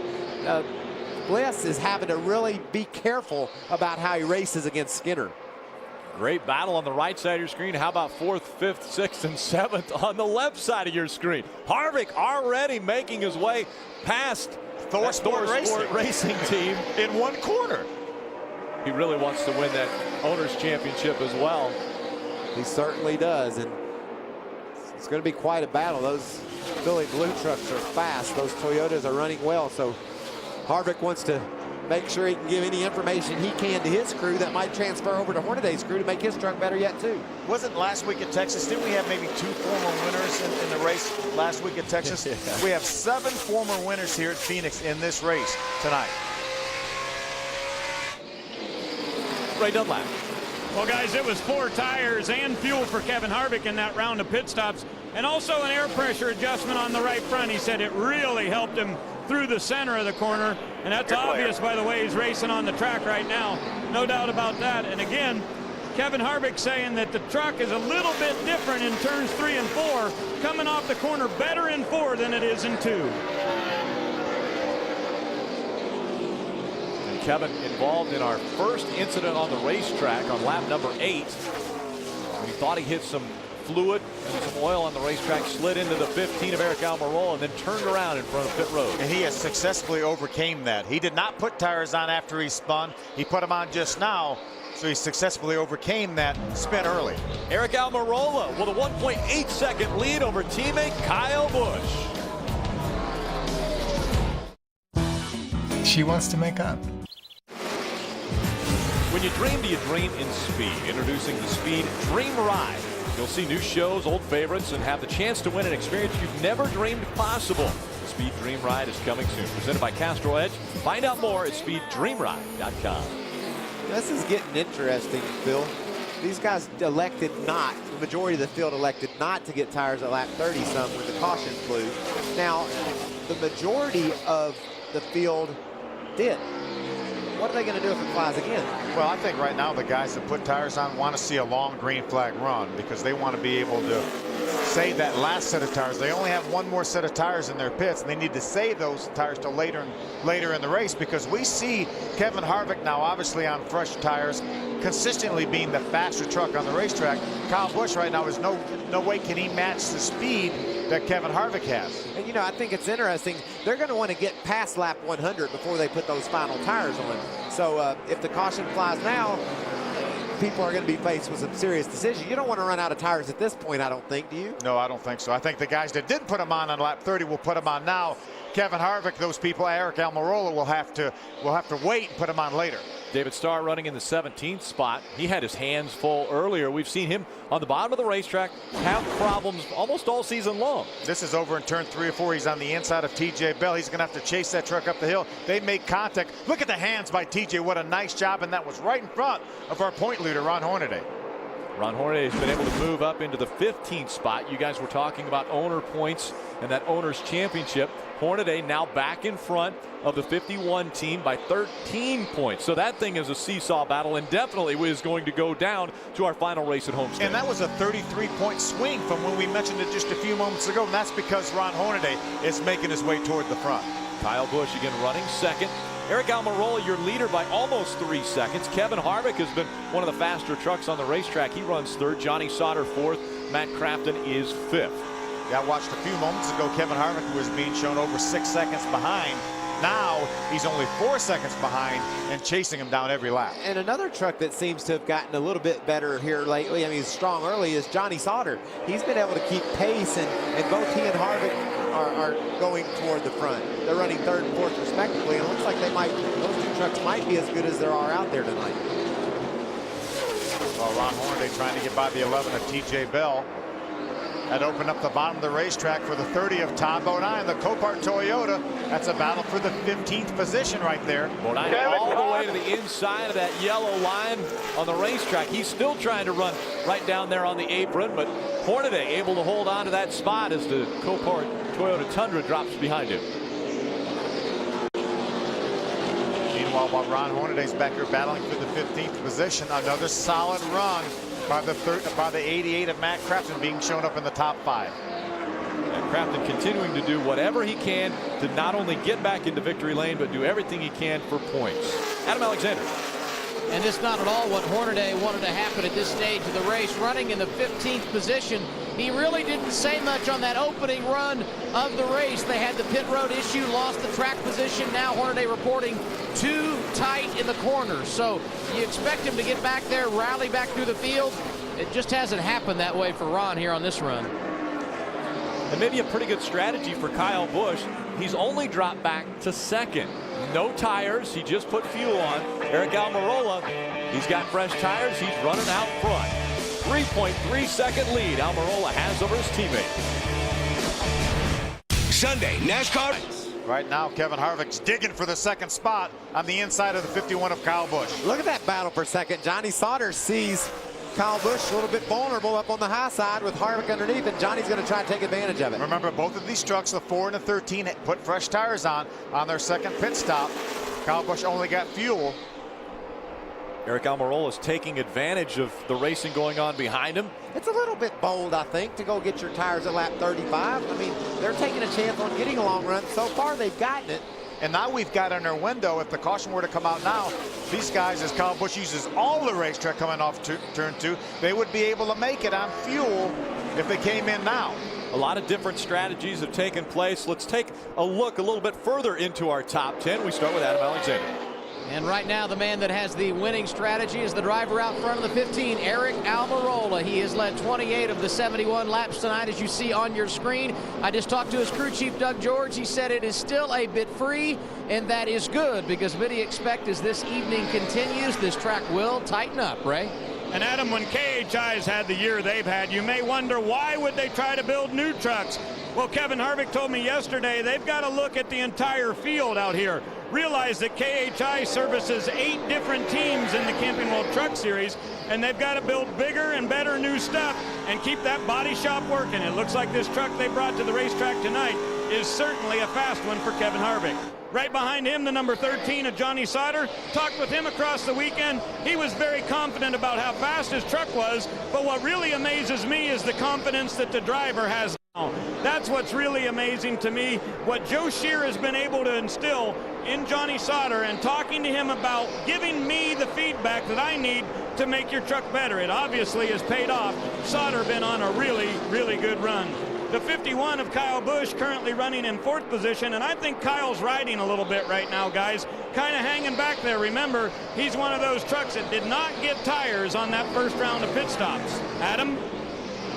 Bliss is having to really be careful about how he races against Skinner. Great battle on the right side of your screen. How about 4th, 5th, 6th, and 7th on the left side of your screen? Harvick already making his way past Thor Sport Racing team in 1 corner. He really wants to win that owner's championship as well. He certainly does, and it's going to be quite a battle. Those Billy Blue trucks are fast. Those Toyotas are running well, so Harvick wants to make sure he can give any information he can to his crew that might transfer over to Hornaday's crew to make his truck better yet too. Wasn't last week at Texas, didn't we have maybe 2 former winners in the race last week at Texas? Yeah. We have 7 former winners here at Phoenix in this race tonight. Ray Dunlap. Well, guys, it was 4 tires and fuel for Kevin Harvick in that round of pit stops, and also an air pressure adjustment on the right front. He said it really helped him through the center of the corner, and that's obvious by the way he's racing on the track right now. No doubt about that. And again, Kevin Harvick saying that the truck is a little bit different in turns 3 and 4, coming off the corner better in 4 than it is in 2. And Kevin involved in our first incident on the racetrack on lap number 8. We thought he hit some fluid and some oil on the racetrack, slid into the 15 of Eric Almirola, and then turned around in front of pit road. And he has successfully overcame that. He did not put tires on after he spun. He put them on just now, so he successfully overcame that spin early. Eric Almirola with a 1.8-second lead over teammate Kyle Busch. She wants to make up. When you dream, do you dream in speed? Introducing the Speed Dream Ride. You'll see new shows, old favorites, and have the chance to win an experience you've never dreamed possible. The Speed Dream Ride is coming soon. Presented by Castro Edge. Find out more at speeddreamride.com. This is getting interesting, Phil. These guys elected not, the majority of the field elected not to get tires at lap 30-some when the caution flew. Now, the majority of the field did. What are they going to do if it flies again? Well, I think right now the guys that put tires on want to see a long green flag run because they want to be able to save that last set of tires. They only have one more set of tires in their pits, and they need to save those tires till later in the race, because we see Kevin Harvick now obviously on fresh tires, consistently being the faster truck on the racetrack. Kyle Busch right now is no way can he match the speed that Kevin Harvick has. And, you know, I think it's interesting. They're going to want to get past lap 100 before they put those final tires on. So if the caution flies now, people are going to be faced with some serious decisions. You don't want to run out of tires at this point, I don't think, do you? No, I don't think so. I think the guys that didn't put them on lap 30 will put them on now. Kevin Harvick, those people, Eric Almirola will have to wait and put them on later. David Starr running in the 17th spot. He had his hands full earlier. We've seen him on the bottom of the racetrack have problems almost all season long. This is over in turn 3 or 4. He's on the inside of TJ Bell. He's going to have to chase that truck up the hill. They make contact. Look at the hands by TJ. What a nice job. And that was right in front of our point leader, Ron Hornaday. Ron Hornaday has been able to move up into the 15th spot. You guys were talking about owner points and that owner's championship. Hornaday now back in front of the 51 team by 13 points. So that thing is a seesaw battle and definitely is going to go down to our final race at Homestead. And that was a 33-point swing from when we mentioned it just a few moments ago. And that's because Ron Hornaday is making his way toward the front. Kyle Busch again running second. Eric Almirola, your leader by almost 3 seconds. Kevin Harvick has been one of the faster trucks on the racetrack. He runs third. Johnny Sauter fourth. Matt Crafton is fifth. Yeah, I watched a few moments ago Kevin Harvick was being shown over 6 seconds behind. Now he's only 4 seconds behind and chasing him down every lap. And another truck that seems to have gotten a little bit better here lately, I mean, he's strong early, is Johnny Sauter. He's been able to keep pace, and both he and Harvick are going toward the front. They're running third and fourth respectively, and it looks like those two trucks might be as good as there are out there tonight. Well, Ron Hornaday trying to get by the 11 of TJ Bell. That opened up the bottom of the racetrack for the 30 of Tom Bodine, the Copart Toyota. That's a battle for the 15th position right there. Bodine all the way to the inside of that yellow line on the racetrack. He's still trying to run right down there on the apron, but Hornaday able to hold on to that spot as the Copart Toyota Tundra drops behind him. Meanwhile, while Ron Hornaday's back here battling for the 15th position, another solid run by the 88 of Matt Crafton being shown up in the top 5. And Crafton continuing to do whatever he can to not only get back into victory lane, but do everything he can for points. Adam Alexander. And it's not at all what Hornaday wanted to happen at this stage of the race. Running in the 15th position, he really didn't say much on that opening run of the race. They had the pit road issue, lost the track position. Now Hornaday reporting too tight in the corners. So you expect him to get back there, rally back through the field. It just hasn't happened that way for Ron here on this run. And maybe a pretty good strategy for Kyle Busch. He's only dropped back to second. No tires. He just put fuel on. Eric Almirola, he's got fresh tires. He's running out front. 3.3 second lead Almirola has over his teammate. Sunday, NASCAR. Right now, Kevin Harvick's digging for the second spot on the inside of the 51 of Kyle Busch. Look at that battle for second. Johnny Sauter sees Kyle Busch a little bit vulnerable up on the high side with Harvick underneath, and Johnny's going to try to take advantage of it. Remember, both of these trucks, the 4 and the 13, put fresh tires on their second pit stop. Kyle Busch only got fuel. Eric Almirola is taking advantage of the racing going on behind him. It's a little bit bold, I think, to go get your tires at lap 35. I mean, they're taking a chance on getting a long run. So far, they've gotten it. And now we've got in our window, if the caution were to come out now, these guys, as Kyle Busch uses all the racetrack coming off turn 2, they would be able to make it on fuel if they came in now. A lot of different strategies have taken place. Let's take a look a little bit further into our top 10. We start with Adam Alexander. And right now, the man that has the winning strategy is the driver out front of the 15, Eric Almirola. He has led 28 of the 71 laps tonight, as you see on your screen. I just talked to his crew chief, Doug George. He said it is still a bit free, and that is good, because what he expects as this evening continues, this track will tighten up, Ray. And Adam, when KHI's had the year they've had, you may wonder, why would they try to build new trucks? Well, Kevin Harvick told me yesterday they've got to look at the entire field out here. Realize that KHI services 8 different teams in the Camping World Truck Series, and they've got to build bigger and better new stuff and keep that body shop working. It looks like this truck they brought to the racetrack tonight is certainly a fast one for Kevin Harvick. Right behind him, the number 13 of Johnny Sauter. Talked with him across the weekend. He was very confident about how fast his truck was, but what really amazes me is the confidence that the driver has now. That's what's really amazing to me, what Joe Shear has been able to instill in Johnny Sauter, and talking to him about giving me the feedback that I need to make your truck better. It obviously has paid off. Sauter been on a really, really good run. The 51 of Kyle Busch currently running in 4th position, and I think Kyle's riding a little bit right now, guys. Kind of hanging back there. Remember, he's one of those trucks that did not get tires on that first round of pit stops. Adam?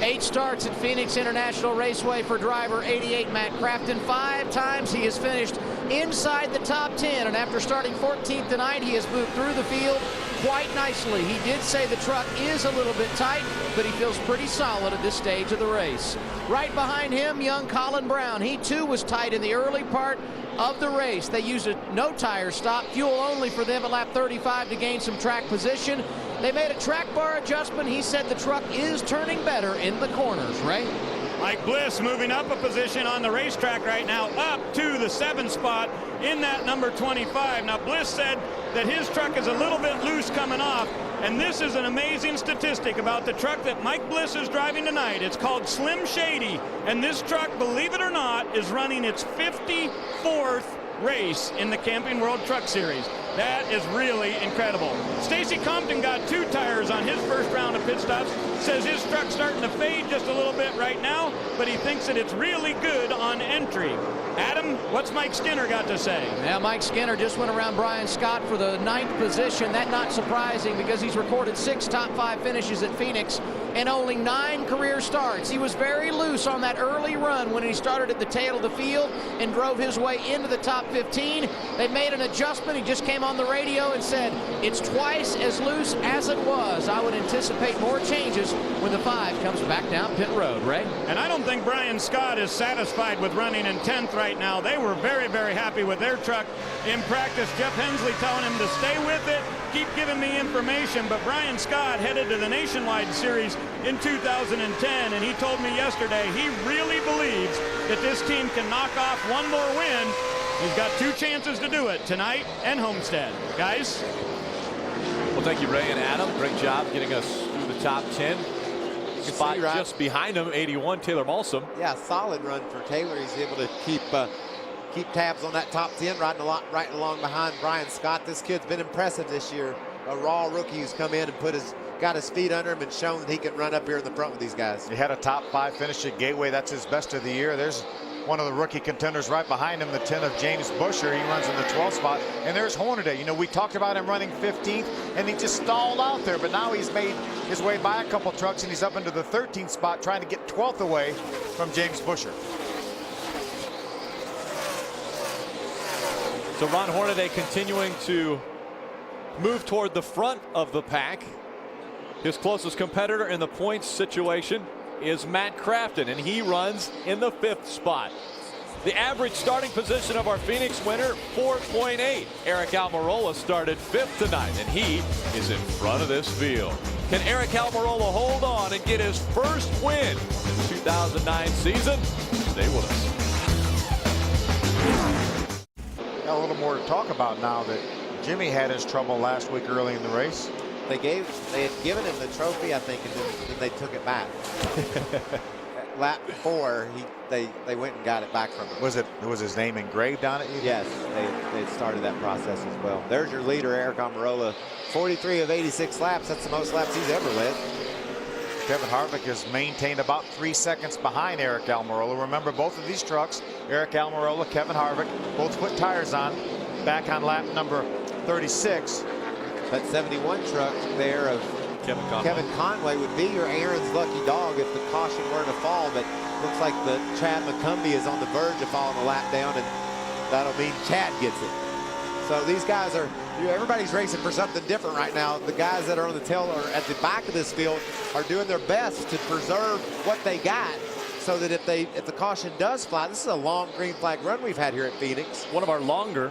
8 starts at Phoenix International Raceway for driver 88 Matt Crafton. 5 times he has finished inside the top 10, and after starting 14th tonight, he has moved through the field quite nicely. He did say the truck is a little bit tight, but he feels pretty solid at this stage of the race. Right behind him, young Colin Brown. He too was tight in the early part of the race. They used a no tire stop, fuel only for them at lap 35 to gain some track position. They made a track bar adjustment. He said the truck is turning better in the corners, Ray. Mike Bliss moving up a position on the racetrack right now, up to the 7th spot in that number 25. Now, Bliss said that his truck is a little bit loose coming off, and this is an amazing statistic about the truck that Mike Bliss is driving tonight. It's called Slim Shady, and this truck, believe it or not, is running its 54th race in the Camping World Truck Series. That is really incredible. Stacy Compton got 2 tires on his first round of pit stops. Says his truck's starting to fade just a little bit right now, but he thinks that it's really good on entry. Adam, what's Mike Skinner got to say? Yeah, Mike Skinner just went around Brian Scott for the 9th position. That not surprising, because he's recorded 6 top 5 finishes at Phoenix and only 9 career starts. He was very loose on that early run when he started at the tail of the field and drove his way into the top 15. They made an adjustment. He just came on the radio and said it's twice as loose as it was. I would anticipate more changes when the 5 comes back down pit road, Ray. And I don't think Brian Scott is satisfied with running in 10th right now. They were very, very happy with their truck in practice. Jeff Hensley telling him to stay with it, keep giving me information. But Brian Scott headed to the Nationwide Series in 2010, and he told me yesterday he really believes that this team can knock off one more win. He's got 2 chances to do it, tonight and Homestead. Guys? Well, thank you, Ray and Adam. Great job getting us through the top 10. Spot just behind him, 81, Taylor Malsom. Yeah, solid run for Taylor. He's able to keep tabs on that top 10, right along behind Brian Scott. This kid's been impressive this year. A raw rookie who's come in and got his feet under him and shown that he can run up here in the front with these guys. He had a top 5 finish at Gateway. That's his best of the year. There's one of the rookie contenders right behind him, the 10 of James Busher. He runs in the 12th spot. And there's Hornaday. You know, we talked about him running 15th, and he just stalled out there. But now he's made his way by a couple trucks, and he's up into the 13th spot, trying to get 12th away from James Busher. So Ron Hornaday continuing to move toward the front of the pack. His closest competitor in the points situation is Matt Crafton, and he runs in the 5th spot. The average starting position of our Phoenix winner, 4.8. Eric Almirola started 5th tonight, and he is in front of this field. Can Eric Almirola hold on and get his first win in the 2009 season? Stay with us. Got a little more to talk about now that Jimmy had his trouble last week early in the race. They had given him the trophy, I think, and then they took it back. At lap 4, they went and got it back from him. Was his name engraved on it? Yes, they started that process as well. There's your leader, Eric Almirola, 43 of 86 laps. That's the most laps he's ever led. Kevin Harvick has maintained about 3 seconds behind Eric Almirola. Remember, both of these trucks, Eric Almirola, Kevin Harvick, both put tires on back on lap number 36. That 71 truck there of Kevin Conway would be your Aaron's lucky dog if the caution were to fall, but looks like the Chad McCumbee is on the verge of falling a lap down, and that'll mean Chad gets it. So these guys are, everybody's racing for something different right now. The guys that are on the tail or at the back of this field are doing their best to preserve what they got, so that if the caution does fly, this is a long green flag run we've had here at Phoenix. One of our longer.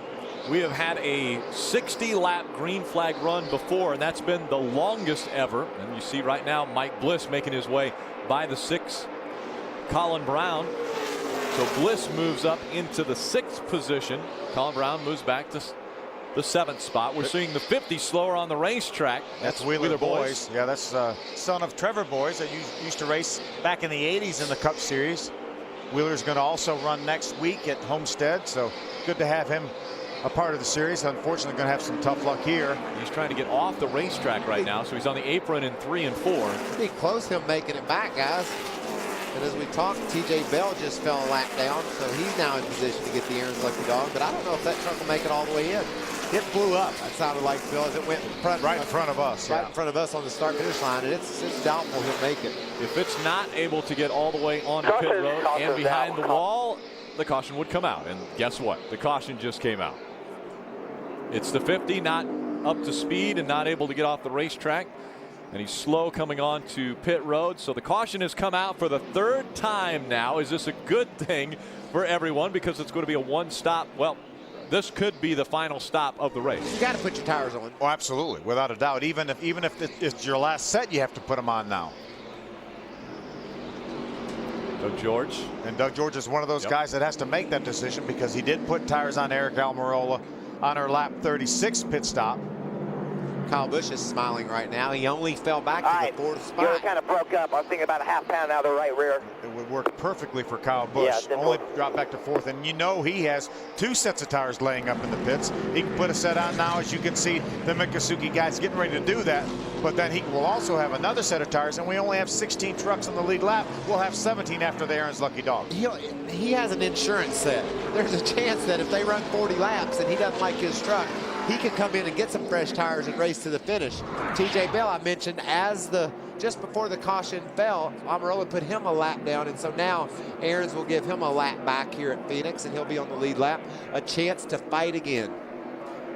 We have had a 60-lap green flag run before, and that's been the longest ever. And you see right now Mike Bliss making his way by the 6, Colin Brown. So Bliss moves up into the 6th position. Colin Brown moves back to the 7th spot. We're seeing the 50 slower on the racetrack. That's Wheeler Boys. Yeah, that's son of Trevor Boys that used to race back in the 80s in the Cup Series. Wheeler's going to also run next week at Homestead, so good to have him a part of the series. Unfortunately, going to have some tough luck here. He's trying to get off the racetrack right now, so he's on the apron in 3 and 4. Pretty close him making it back, guys. And as we talked, TJ Bell just fell a lap down, so he's now in position to get the Aaron's lucky dog. But I don't know if that truck will make it all the way in. It blew up. That sounded like, Phil, as it went right in front of us. Right in front of us on the start-finish line, and it's doubtful he'll make it. If it's not able to get all the way on the pit road and behind the wall, the caution would come out. And guess what? The caution just came out. It's the 50, not up to speed and not able to get off the racetrack. And he's slow coming on to pit road. So the caution has come out for the 3rd time now. Is this a good thing for everyone? Because it's going to be a one-stop. Well, this could be the final stop of the race. You got to put your tires on. Oh, absolutely, without a doubt. Even if it's your last set, you have to put them on now. Doug George. And Doug George is one of those guys that has to make that decision, because he did put tires on Eric Almirola on our lap 36 pit stop. Kyle Busch is smiling right now. He only fell back to the 4th spot. You kind of broke up. I was thinking about a half pound out of the right rear. It would work perfectly for Kyle Busch. Only dropped back to 4th, and you know he has 2 sets of tires laying up in the pits. He can put a set on now. As you can see, the Mikusuki guy's getting ready to do that, but then he will also have another set of tires, and we only have 16 trucks on the lead lap. We'll have 17 after the Aaron's lucky dog. He has an insurance set. There's a chance that if they run 40 laps and he doesn't like his truck, he can come in and get some fresh tires and race to the finish. TJ Bell, I mentioned, just before the caution fell, Almirola put him a lap down, and so now Aaron's will give him a lap back here at Phoenix, and he'll be on the lead lap, a chance to fight again.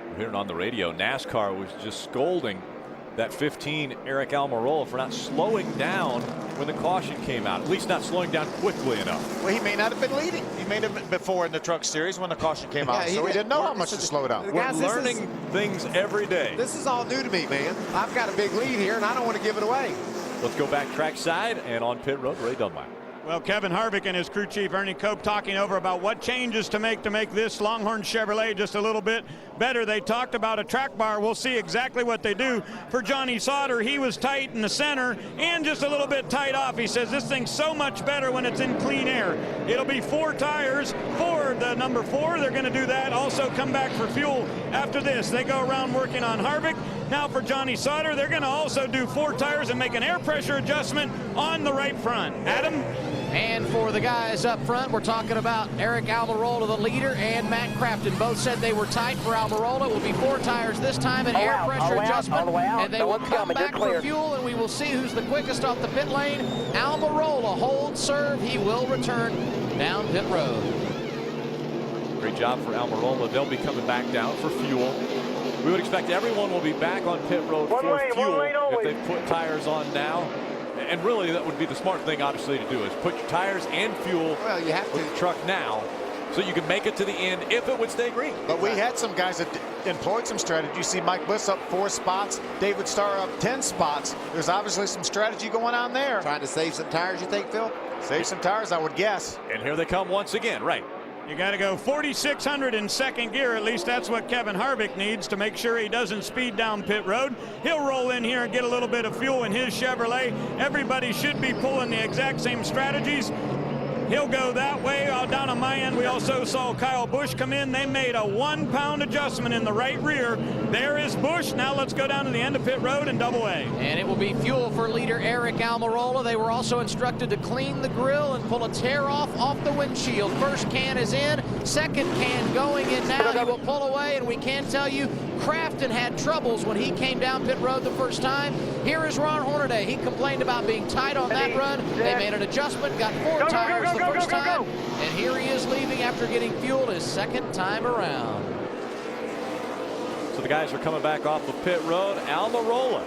We're hearing on the radio, NASCAR was just scolding that 15 Eric Almirola for not slowing down when the caution came out, at least not slowing down quickly enough. Well, he may not have been leading. He may have been before in the truck series when the caution came out, so he didn't know how much to slow down. We're learning things every day. This is all new to me, man. I've got a big lead here, and I don't want to give it away. Let's go back trackside and on pit road, Ray Dunlap. Well, Kevin Harvick and his crew chief Ernie Cope talking over about what changes to make this Longhorn Chevrolet just a little bit better. They talked about a track bar. We'll see exactly what they do. For Johnny Sauter, he was tight in the center and just a little bit tight off. He says this thing's so much better when it's in clean air. It'll be 4 tires for the number 4. They're going to do that. Also come back for fuel after this. They go around working on Harvick. Now for Johnny Sauter, they're going to also do 4 tires and make an air pressure adjustment on the right front. Adam? And for the guys up front, we're talking about Eric Almirola, the leader, and Matt Crafton. Both said they were tight for Almirola. It will be 4 tires this time, an air pressure adjustment, and they will come back for fuel, and we will see who's the quickest off the pit lane. Almirola holds serve. He will return down pit road. Great job for Almirola. They'll be coming back down for fuel. We would expect everyone will be back on pit road for fuel if they put tires on now. And really, that would be the smart thing, obviously, to do is put your tires and fuel with the truck now so you can make it to the end if it would stay green. But we had some guys that employed some strategy. You see Mike Bliss up 4 spots, David Starr up 10 spots. There's obviously some strategy going on there. Trying to save some tires, you think, Phil? Save some tires, I would guess. And here they come once again, right? You got to go 4,600 in second gear. At least that's what Kevin Harvick needs to make sure he doesn't speed down pit road. He'll roll in here and get a little bit of fuel in his Chevrolet. Everybody should be pulling the exact same strategies. He'll go that way. Down on my end, we also saw Kyle Busch come in. They made a 1-pound adjustment in the right rear. There is Busch. Now let's go down to the end of pit road and double A. And it will be fuel for leader Eric Almirola. They were also instructed to clean the grill and pull a tear off the windshield. First can is in. Second can going in now. He will pull away, and we can tell you Crafton had troubles when he came down pit road the first time. Here is Ron Hornaday. He complained about being tight on that run. They made an adjustment, got 4 tires the first time, and here he is leaving after getting fueled his second time around. So the guys are coming back off of pit road. Almirola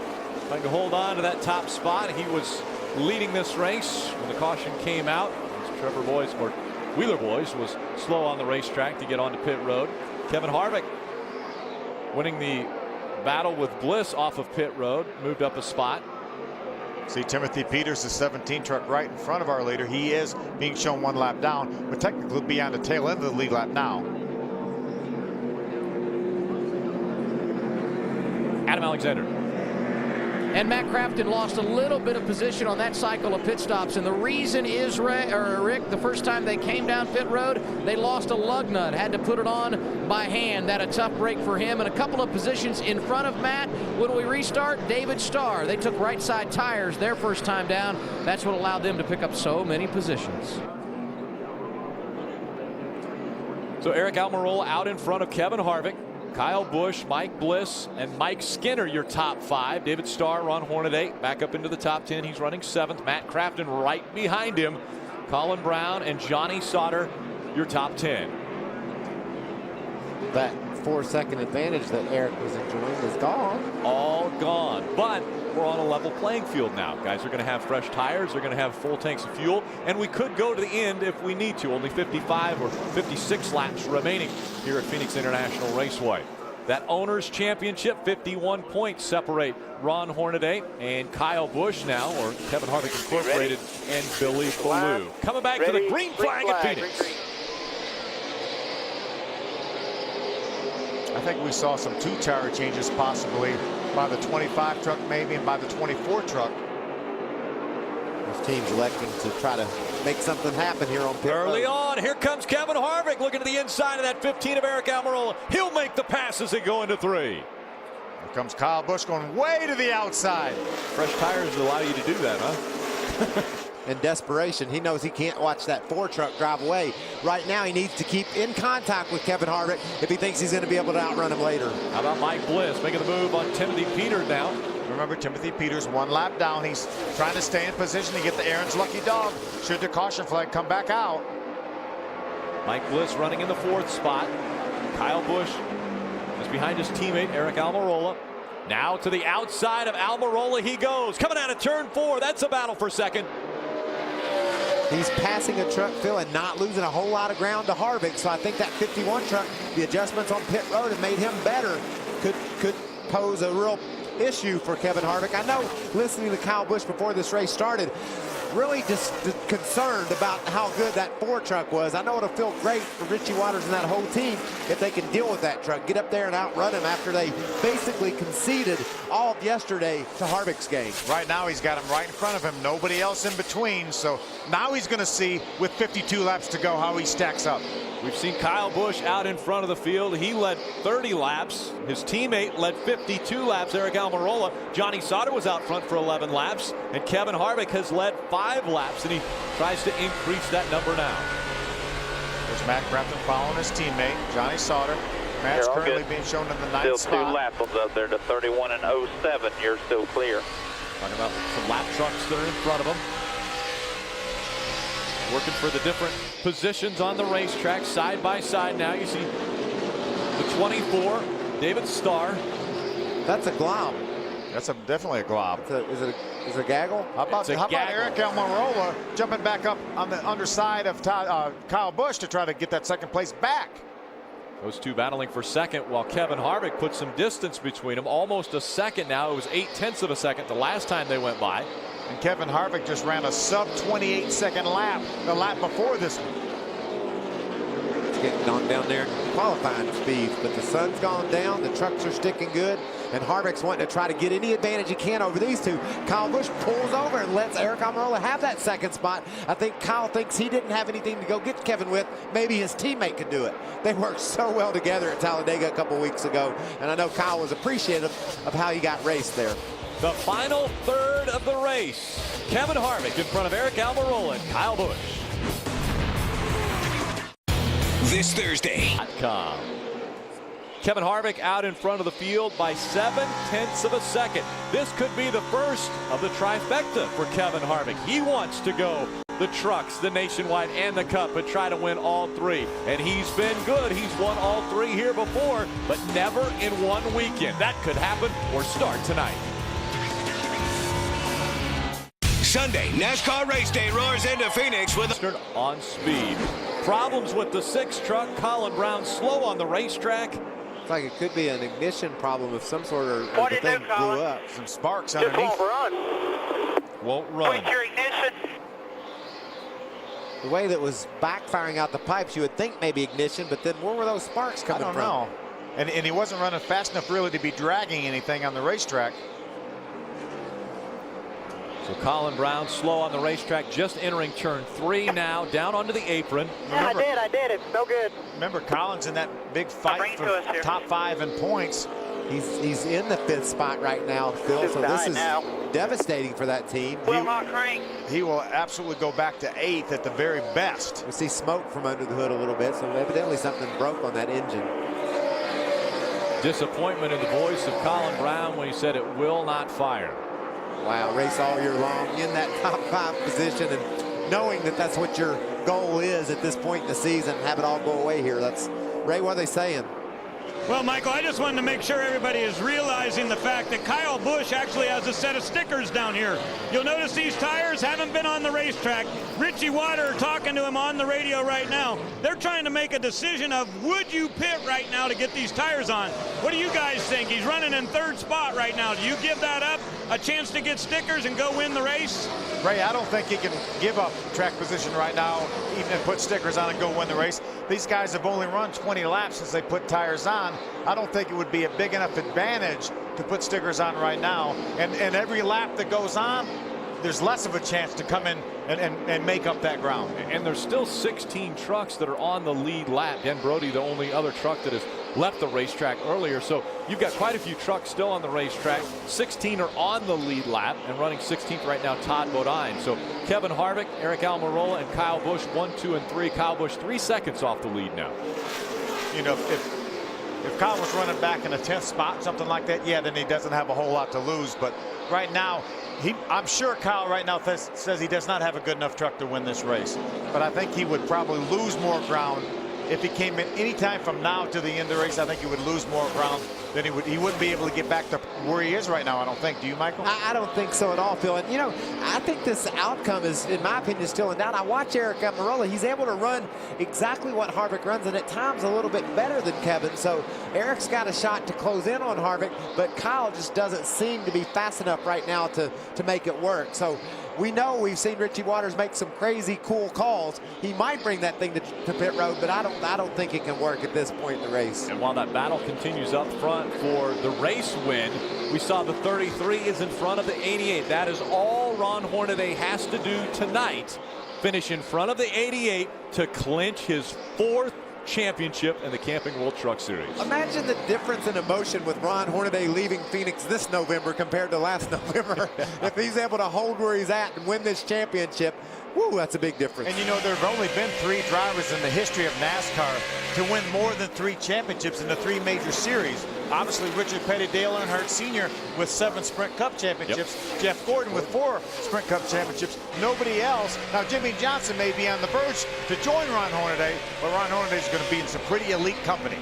trying to hold on to that top spot. He was leading this race when the caution came out. Trevor Boyce, or Wheeler Boyce, was slow on the racetrack to get onto pit road. Kevin Harvick winning the battle with Bliss off of pit road, moved up a spot. See Timothy Peters, the 17 truck right in front of our leader. He is being shown 1 lap down, but technically be on the tail end of the lead lap now. Adam Alexander. And Matt Crafton lost a little bit of position on that cycle of pit stops. And the reason is, Rick, the first time they came down pit road, they lost a lug nut, had to put it on by hand. That a tough break for him. And a couple of positions in front of Matt. When we restart, David Starr. They took right side tires their first time down. That's what allowed them to pick up so many positions. So Eric Almirola out in front of Kevin Harvick. Kyle Busch, Mike Bliss, and Mike Skinner, your top 5. David Starr, Ron Hornaday, back up into the top 10. He's running 7th. Matt Crafton right behind him. Colin Brown and Johnny Sauter, your top 10. That 4-second advantage that Eric was enjoying is gone. All gone. But we're on a level playing field now. Guys are going to have fresh tires. They're going to have full tanks of fuel. And we could go to the end if we need to. Only 55 or 56 laps remaining here at Phoenix International Raceway. That Owners Championship, 51 points separate Ron Hornaday and Kyle Busch now, or Kevin Harvick Incorporated, and Billy Ballou. Coming back to the green flag at Phoenix. I think we saw some 2 tire changes possibly by the 25 truck maybe, and by the 24 truck. This team's electing to try to make something happen here on pit Early road. on, here comes Kevin Harvick looking to the inside of that 15 of Eric Almirola. He'll make the pass as they go into 3. Here comes Kyle Busch going way to the outside. Fresh tires allow you to do that, huh? In desperation, he knows he can't watch that 4 truck drive away. Right now, he needs to keep in contact with Kevin Harvick if he thinks he's going to be able to outrun him later. How about Mike Bliss making the move on Timothy Peters now? Remember, Timothy Peters 1 lap down. He's trying to stay in position to get the Aaron's lucky dog. Should the caution flag come back out. Mike Bliss running in the 4th spot. Kyle Busch is behind his teammate Eric Almirola. Now to the outside of Almirola he goes. Coming out of turn 4. That's a battle for second. He's passing a truck, Phil, and not losing a whole lot of ground to Harvick. So I think that 51 truck, the adjustments on pit road have made him better. Could pose a real issue for Kevin Harvick. I know, listening to Kyle Busch before this race started, really just concerned about how good that 4 truck was. I know it'll feel great for Richie Waters and that whole team if they can deal with that truck, get up there and outrun him after they basically conceded all of yesterday to Harvick's game. Right now he's got him right in front of him, nobody else in between. So now he's going to see with 52 laps to go how he stacks up. We've seen Kyle Busch out in front of the field. He led 30 laps. His teammate led 52 laps, Eric Almirola. Johnny Sauter was out front for 11 laps. And Kevin Harvick has led 5 laps, and he tries to increase that number now. There's Matt Crafton following his teammate, Johnny Sauter. Matt's currently being shown in the 9th spot. Still 2 laps up there to 31 and 07. You're still clear. Talking about some lap trucks that are in front of him. Working for the different positions on the racetrack side by side now. You see the 24, David Starr. That's a glob. That's definitely a glob. Is it a gaggle? How about Eric Almirola jumping back up on the underside of Kyle Busch to try to get that second place back? Those 2 battling for second while Kevin Harvick put some distance between them. Almost a second now. It was 0.8 of a second the last time they went by. And Kevin Harvick just ran a sub 28-second lap the lap before this one. It's getting on down there qualifying speeds, but the sun's gone down, the trucks are sticking good, and Harvick's wanting to try to get any advantage he can over these 2. Kyle Busch pulls over and lets Eric Almirola have that second spot. I think Kyle thinks he didn't have anything to go get Kevin with. Maybe his teammate could do it. They worked so well together at Talladega a couple weeks ago, and I know Kyle was appreciative of how he got raced there. The final third of the race. Kevin Harvick in front of Eric Almirola and Kyle Busch. This Thursday. Kevin Harvick out in front of the field by 0.7 of a second. This could be the first of the trifecta for Kevin Harvick. He wants to go the trucks, the Nationwide, and the Cup, but try to win all three. And he's been good. He's won all three here before, but never in one weekend. That could happen or start tonight. Sunday, NASCAR race day roars into Phoenix with on speed. Problems with the 6 truck. Colin Brown slow on the racetrack. Looks like it could be an ignition problem of some sort, or the thing blew up. Some sparks Just underneath. Won't run. Quit your ignition. The way that was backfiring out the pipes, you would think maybe ignition, but then where were those sparks coming from? I don't know. And he wasn't running fast enough really to be dragging anything on the racetrack. So Colin Brown slow on the racetrack, just entering turn 3 now, down onto the apron. Yeah, I did. It's no good. Remember, Colin's in that big fight for top 5 in points. He's in the 5th spot right now, Phil, so this is devastating for that team. He will absolutely go back to 8th at the very best. We see smoke from under the hood a little bit, so evidently something broke on that engine. Disappointment in the voice of Colin Brown when he said it will not fire. Wow, race all year long in that top 5 position, and knowing that that's what your goal is at this point in the season, have it all go away here. That's, Ray, what are they saying? Well, Michael, I just wanted to make sure everybody is realizing the fact that Kyle Busch actually has a set of stickers down here. You'll notice these tires haven't been on the racetrack. Richie Water talking to him on the radio right now. They're trying to make a decision of would you pit right now to get these tires on. What do you guys think? He's running in 3rd spot right now. Do you give that up, a chance to get stickers and go win the race? Ray, I don't think he can give up track position right now, even put stickers on and go win the race. These guys have only run 20 laps since they put tires on. I don't think it would be a big enough advantage to put stickers on right now. And every lap that goes on, there's less of a chance to come in and make up that ground. And there's still 16 trucks that are on the lead lap. Dan Brody, the only other truck that has left the racetrack earlier. So you've got quite a few trucks still on the racetrack. 16 are on the lead lap, and running 16th right now, Todd Bodine. So Kevin Harvick, Eric Almirola, and Kyle Busch 1, 2, and 3. Kyle Busch 3 seconds off the lead now. You know, if Kyle was running back in a 10th spot, something like that, yeah, then he doesn't have a whole lot to lose. But right now, I'm sure Kyle right now says he does not have a good enough truck to win this race. But I think he would probably lose more ground if he came in any time from now to the end of the race. I think he would lose more ground than he wouldn't be able to get back to where he is right now, I don't think. Do you, Michael? I don't think so at all, Phil. And, you know, I think this outcome is, in my opinion, still in doubt. I watch Eric Almirola. He's able to run exactly what Harvick runs, and at times a little bit better than Kevin. So Eric's got a shot to close in on Harvick, but Kyle just doesn't seem to be fast enough right now to make it work. So we know we've seen Richie Waters make some crazy cool calls. He might bring that thing to pit road, but I don't think it can work at this point in the race. And while that battle continues up front for the race win, we saw the 33 is in front of the 88. That is all Ron Hornaday has to do tonight. Finish in front of the 88 to clinch his 4th championship in the Camping World Truck Series. Imagine the difference in emotion with Ron Hornaday leaving Phoenix this November compared to last November. If he's able to hold where he's at and win this championship, whoo, that's a big difference. And you know, there have only been 3 drivers in the history of NASCAR to win more than 3 championships in the 3 major series. Obviously, Richard Petty, Dale Earnhardt Sr. with 7 Sprint Cup championships. Yep. Jeff Gordon with 4 Sprint Cup championships. Nobody else. Now, Jimmy Johnson may be on the verge to join Ron Hornaday, but Ron Hornaday is going to be in some pretty elite company.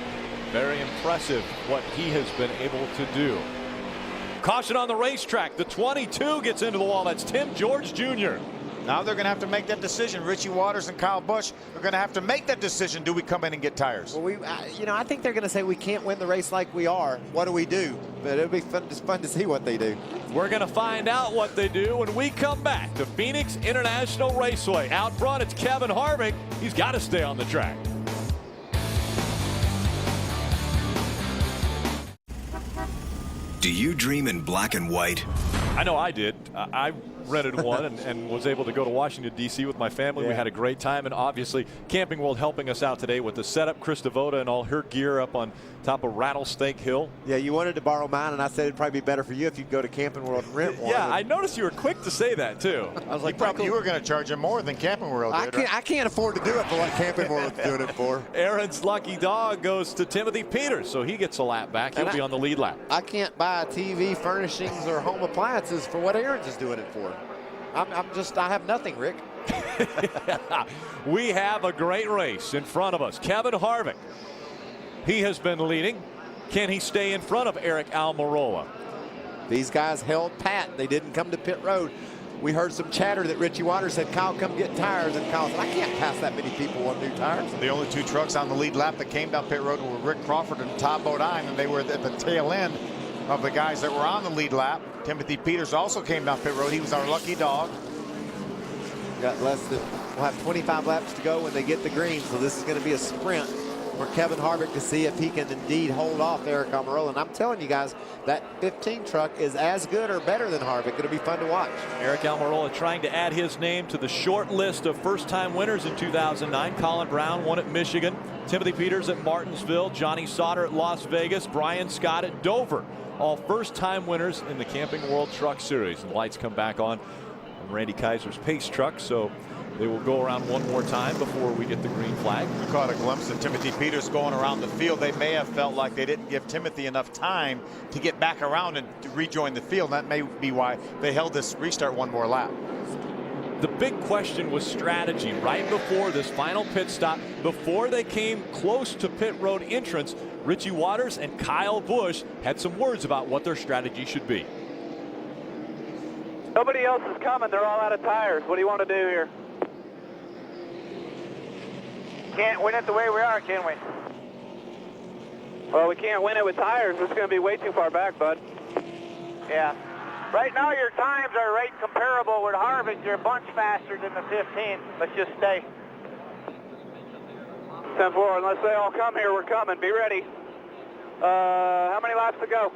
Very impressive what he has been able to do. Caution on the racetrack. The 22 gets into the wall. That's Tim George Jr. Now they're going to have to make that decision. Richie Waters and Kyle Busch are going to have to make that decision. Do we come in and get tires? Well, you know, I think they're going to say we can't win the race like we are. What do we do? But it'll be fun to see what they do. We're going to find out what they do when we come back to Phoenix International Raceway. Out front, it's Kevin Harvick. He's got to stay on the track. Do you dream in black and white? I know I did. I rented one and was able to go to Washington, D.C. with my family. We had a great time, and obviously Camping World helping us out today with the setup. Chris Devoda and all her gear up on top of Rattlesnake Hill. Yeah, you wanted to borrow mine, and I said it'd probably be better for you if you could go to Camping World and rent one. Yeah, I noticed you were quick to say that, too. I was like, you were going to charge him more than Camping World did. I can't afford to do it for what Camping World is doing it for. Aaron's lucky dog goes to Timothy Peters, so he gets a lap back. He'll be on the lead lap. I can't buy TV, furnishings, or home appliances for what Aaron's is doing it for. I have nothing, Rick. We have a great race in front of us. Kevin Harvick, he has been leading. Can he stay in front of Eric Almirola? These guys held pat. They didn't come to pit road. We heard some chatter that Richie Waters said, Kyle, come get tires. And Kyle said, I can't pass that many people on new tires. The only two trucks on the lead lap that came down pit road were Rick Crawford and Todd Bodine, and they were at the tail end of the guys that were on the lead lap. Timothy Peters also came down pit road. He was our lucky dog. We'll have 25 laps to go when they get the green, so this is going to be a sprint for Kevin Harvick to see if he can indeed hold off Eric Almirola. And I'm telling you guys, that 15 truck is as good or better than Harvick. It'll be fun to watch. Eric Almirola trying to add his name to the short list of first-time winners in 2009. Colin Brown won at Michigan. Timothy Peters at Martinsville. Johnny Sauter at Las Vegas. Brian Scott at Dover. All first-time winners in the Camping World Truck Series. And the lights come back on Randy Kaiser's pace truck, so they will go around one more time before we get the green flag. We caught a glimpse of Timothy Peters going around the field. They may have felt like they didn't give Timothy enough time to get back around and to rejoin the field. That may be why they held this restart one more lap. The big question was strategy right before this final pit stop. Before they came close to pit road entrance, Richie Waters and Kyle Busch had some words about what their strategy should be. Nobody else is coming. They're all out of tires. What do you want to do here? Can't win it the way we are, can we? Well, we can't win it with tires. It's going to be way too far back, bud. Yeah. Right now, your times are right comparable with Harvick. You're a bunch faster than the 15. Let's just stay. 10-4. Unless they all come here, we're coming. Be ready. How many laps to go?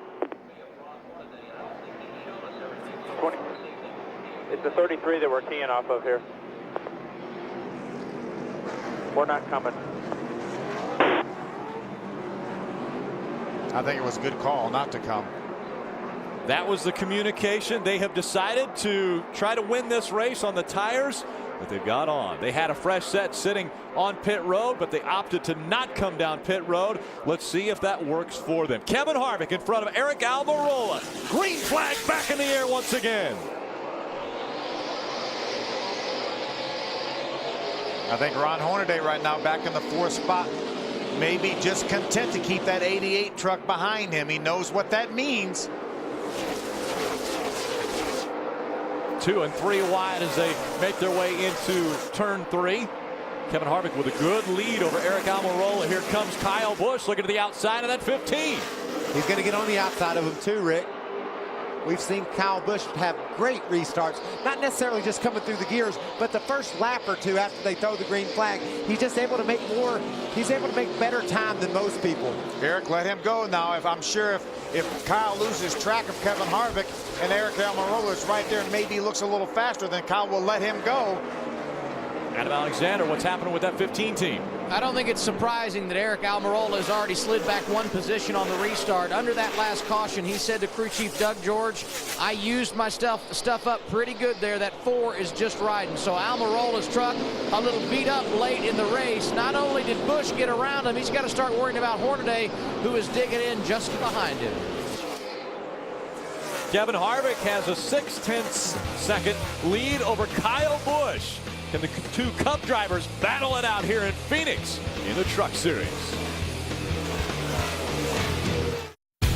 20. It's the 33 that we're keying off of here. We're not coming. I think it was a good call not to come. That was the communication. They have decided to try to win this race on the tires that they've got on. They had a fresh set sitting on pit road, but they opted to not come down pit road. Let's see if that works for them. Kevin Harvick in front of Eric Almirola. Green flag back in the air once again. I think Ron Hornaday right now back in the 4th spot, maybe just content to keep that 88 truck behind him. He knows what that means. 2 and 3 wide as they make their way into turn 3. Kevin Harvick with a good lead over Eric Almirola. Here comes Kyle Busch looking to the outside of that 15. He's going to get on the outside of him too, Rick. We've seen Kyle Busch have great restarts, not necessarily just coming through the gears, but the first lap or two after they throw the green flag, he's just able to make more, he's able to make better time than most people. Eric, let him go now. I'm sure if Kyle loses track of Kevin Harvick and Eric Almirola is right there and maybe looks a little faster, then Kyle will let him go. Adam Alexander, what's happening with that 15 team? I don't think it's surprising that Eric Almirola has already slid back one position on the restart. Under that last caution, he said to crew chief Doug George, I used my stuff up pretty good there. That 4 is just riding. So Almirola's truck a little beat up late in the race. Not only did Busch get around him, he's got to start worrying about Hornaday, who is digging in just behind him. Kevin Harvick has a 6/10 second lead over Kyle Busch. Can the two Cup drivers battle it out here in Phoenix in the Truck Series?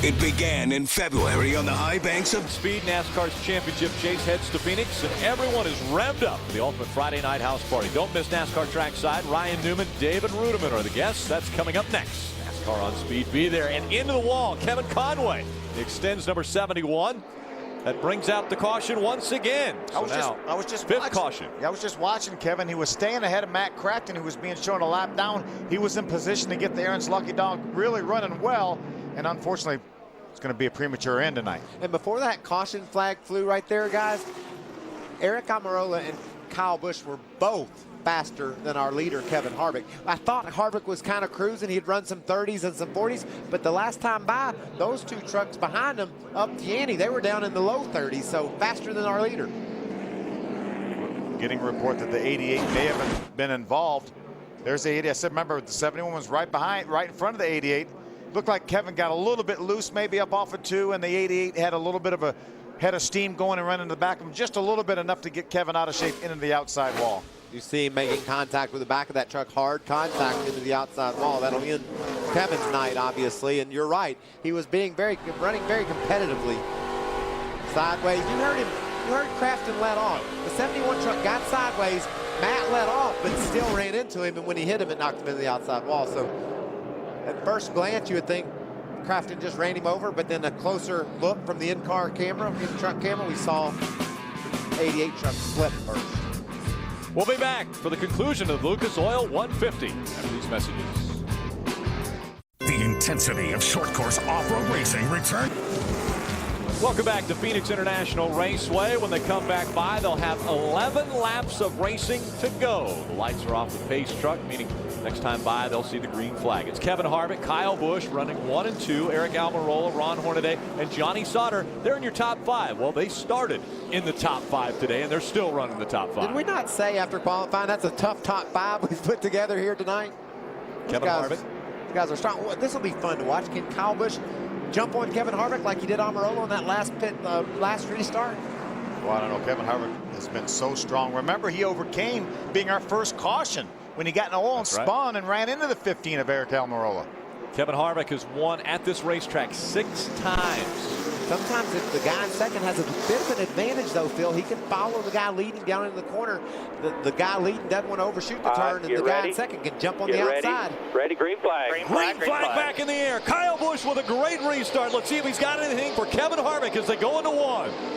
It began in February on the high banks of Speed. NASCAR's championship chase heads to Phoenix, and everyone is revved up for the ultimate Friday night house party. Don't miss NASCAR trackside. Ryan Newman, David Ruderman are the guests. That's coming up next. NASCAR on Speed. Be there. And into the wall, Kevin Conway. He extends number 71. That brings out the caution once again. I was just fifth watching. Caution. Yeah, I was just watching Kevin. He was staying ahead of Matt Crafton, who was being shown a lap down. He was in position to get the Aaron's lucky dog really running well, and unfortunately, it's going to be a premature end tonight. And before that caution flag flew right there, guys, Eric Almirola and Kyle Busch were both faster than our leader, Kevin Harvick. I thought Harvick was kind of cruising. He'd run some 30s and some 40s, but the last time by, those two trucks behind him up the ante, they were down in the low 30s, so faster than our leader. Getting a report that the 88 may have been involved. There's the 80. I said, remember, the 71 was right in front of the 88. Looked like Kevin got a little bit loose, maybe up off of 2, and the 88 had a little bit of a head of steam going and running to the back of him, just a little bit, enough to get Kevin out of shape into the outside wall. You see him making contact with the back of that truck, hard contact into the outside wall. That'll end Kevin's night, obviously. And you're right, he was running very competitively. Sideways, you heard Crafton let off. The 71 truck got sideways, Matt let off, but still ran into him, and when he hit him, it knocked him into the outside wall. So at first glance, you would think Crafton just ran him over, but then a closer look from the in-truck camera, we saw 88 truck slip first. We'll be back for the conclusion of Lucas Oil 150 after these messages. The intensity of short course off-road racing return. Welcome back to Phoenix International Raceway. When they come back by, they'll have 11 laps of racing to go. The lights are off the pace truck, meaning next time by, they'll see the green flag. It's Kevin Harvick, Kyle Busch running 1 and 2, Eric Almirola, Ron Hornaday, and Johnny Sauter. They're in your top 5. Well, they started in the top 5 today, and they're still running the top 5. Did we not say after qualifying that's a tough top 5 we've put together here tonight? Kevin Harvick. These guys are strong. This will be fun to watch. Can Kyle Busch jump on Kevin Harvick like he did Almirola on that last restart? Well, I don't know. Kevin Harvick has been so strong. Remember, he overcame being our first caution when he got in the oil and spun and ran into the 15 of Eric Almirola. Kevin Harvick has won at this racetrack 6 times. Sometimes if the guy in second has a bit of an advantage, though, Phil, he can follow the guy leading down in the corner. The guy leading doesn't want to overshoot the turn, and the guy in second can jump on the outside. Ready, green flag. Green flag back in the air. Kyle Busch with a great restart. Let's see if he's got anything for Kevin Harvick as they go into 1.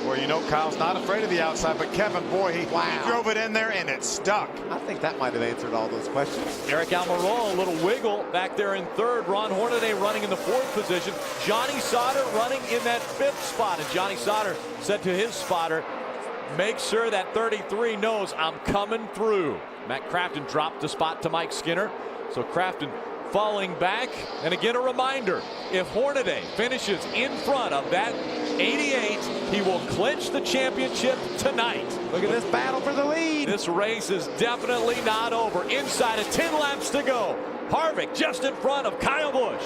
Well, you know, Kyle's not afraid of the outside, but Kevin, boy, he drove it in there and it stuck. I think that might have answered all those questions. Eric Almirola, a little wiggle back there in 3rd. Ron Hornaday running in the 4th position. Johnny Sauter running in that 5th spot. And Johnny Sauter said to his spotter, make sure that 33 knows I'm coming through. Matt Crafton dropped the spot to Mike Skinner. So Crafton falling back. And again, a reminder, if Hornaday finishes in front of that 88, he will clinch the championship tonight. Look at this battle for the lead. This race is definitely not over. Inside of 10 laps to go. Harvick just in front of Kyle Busch.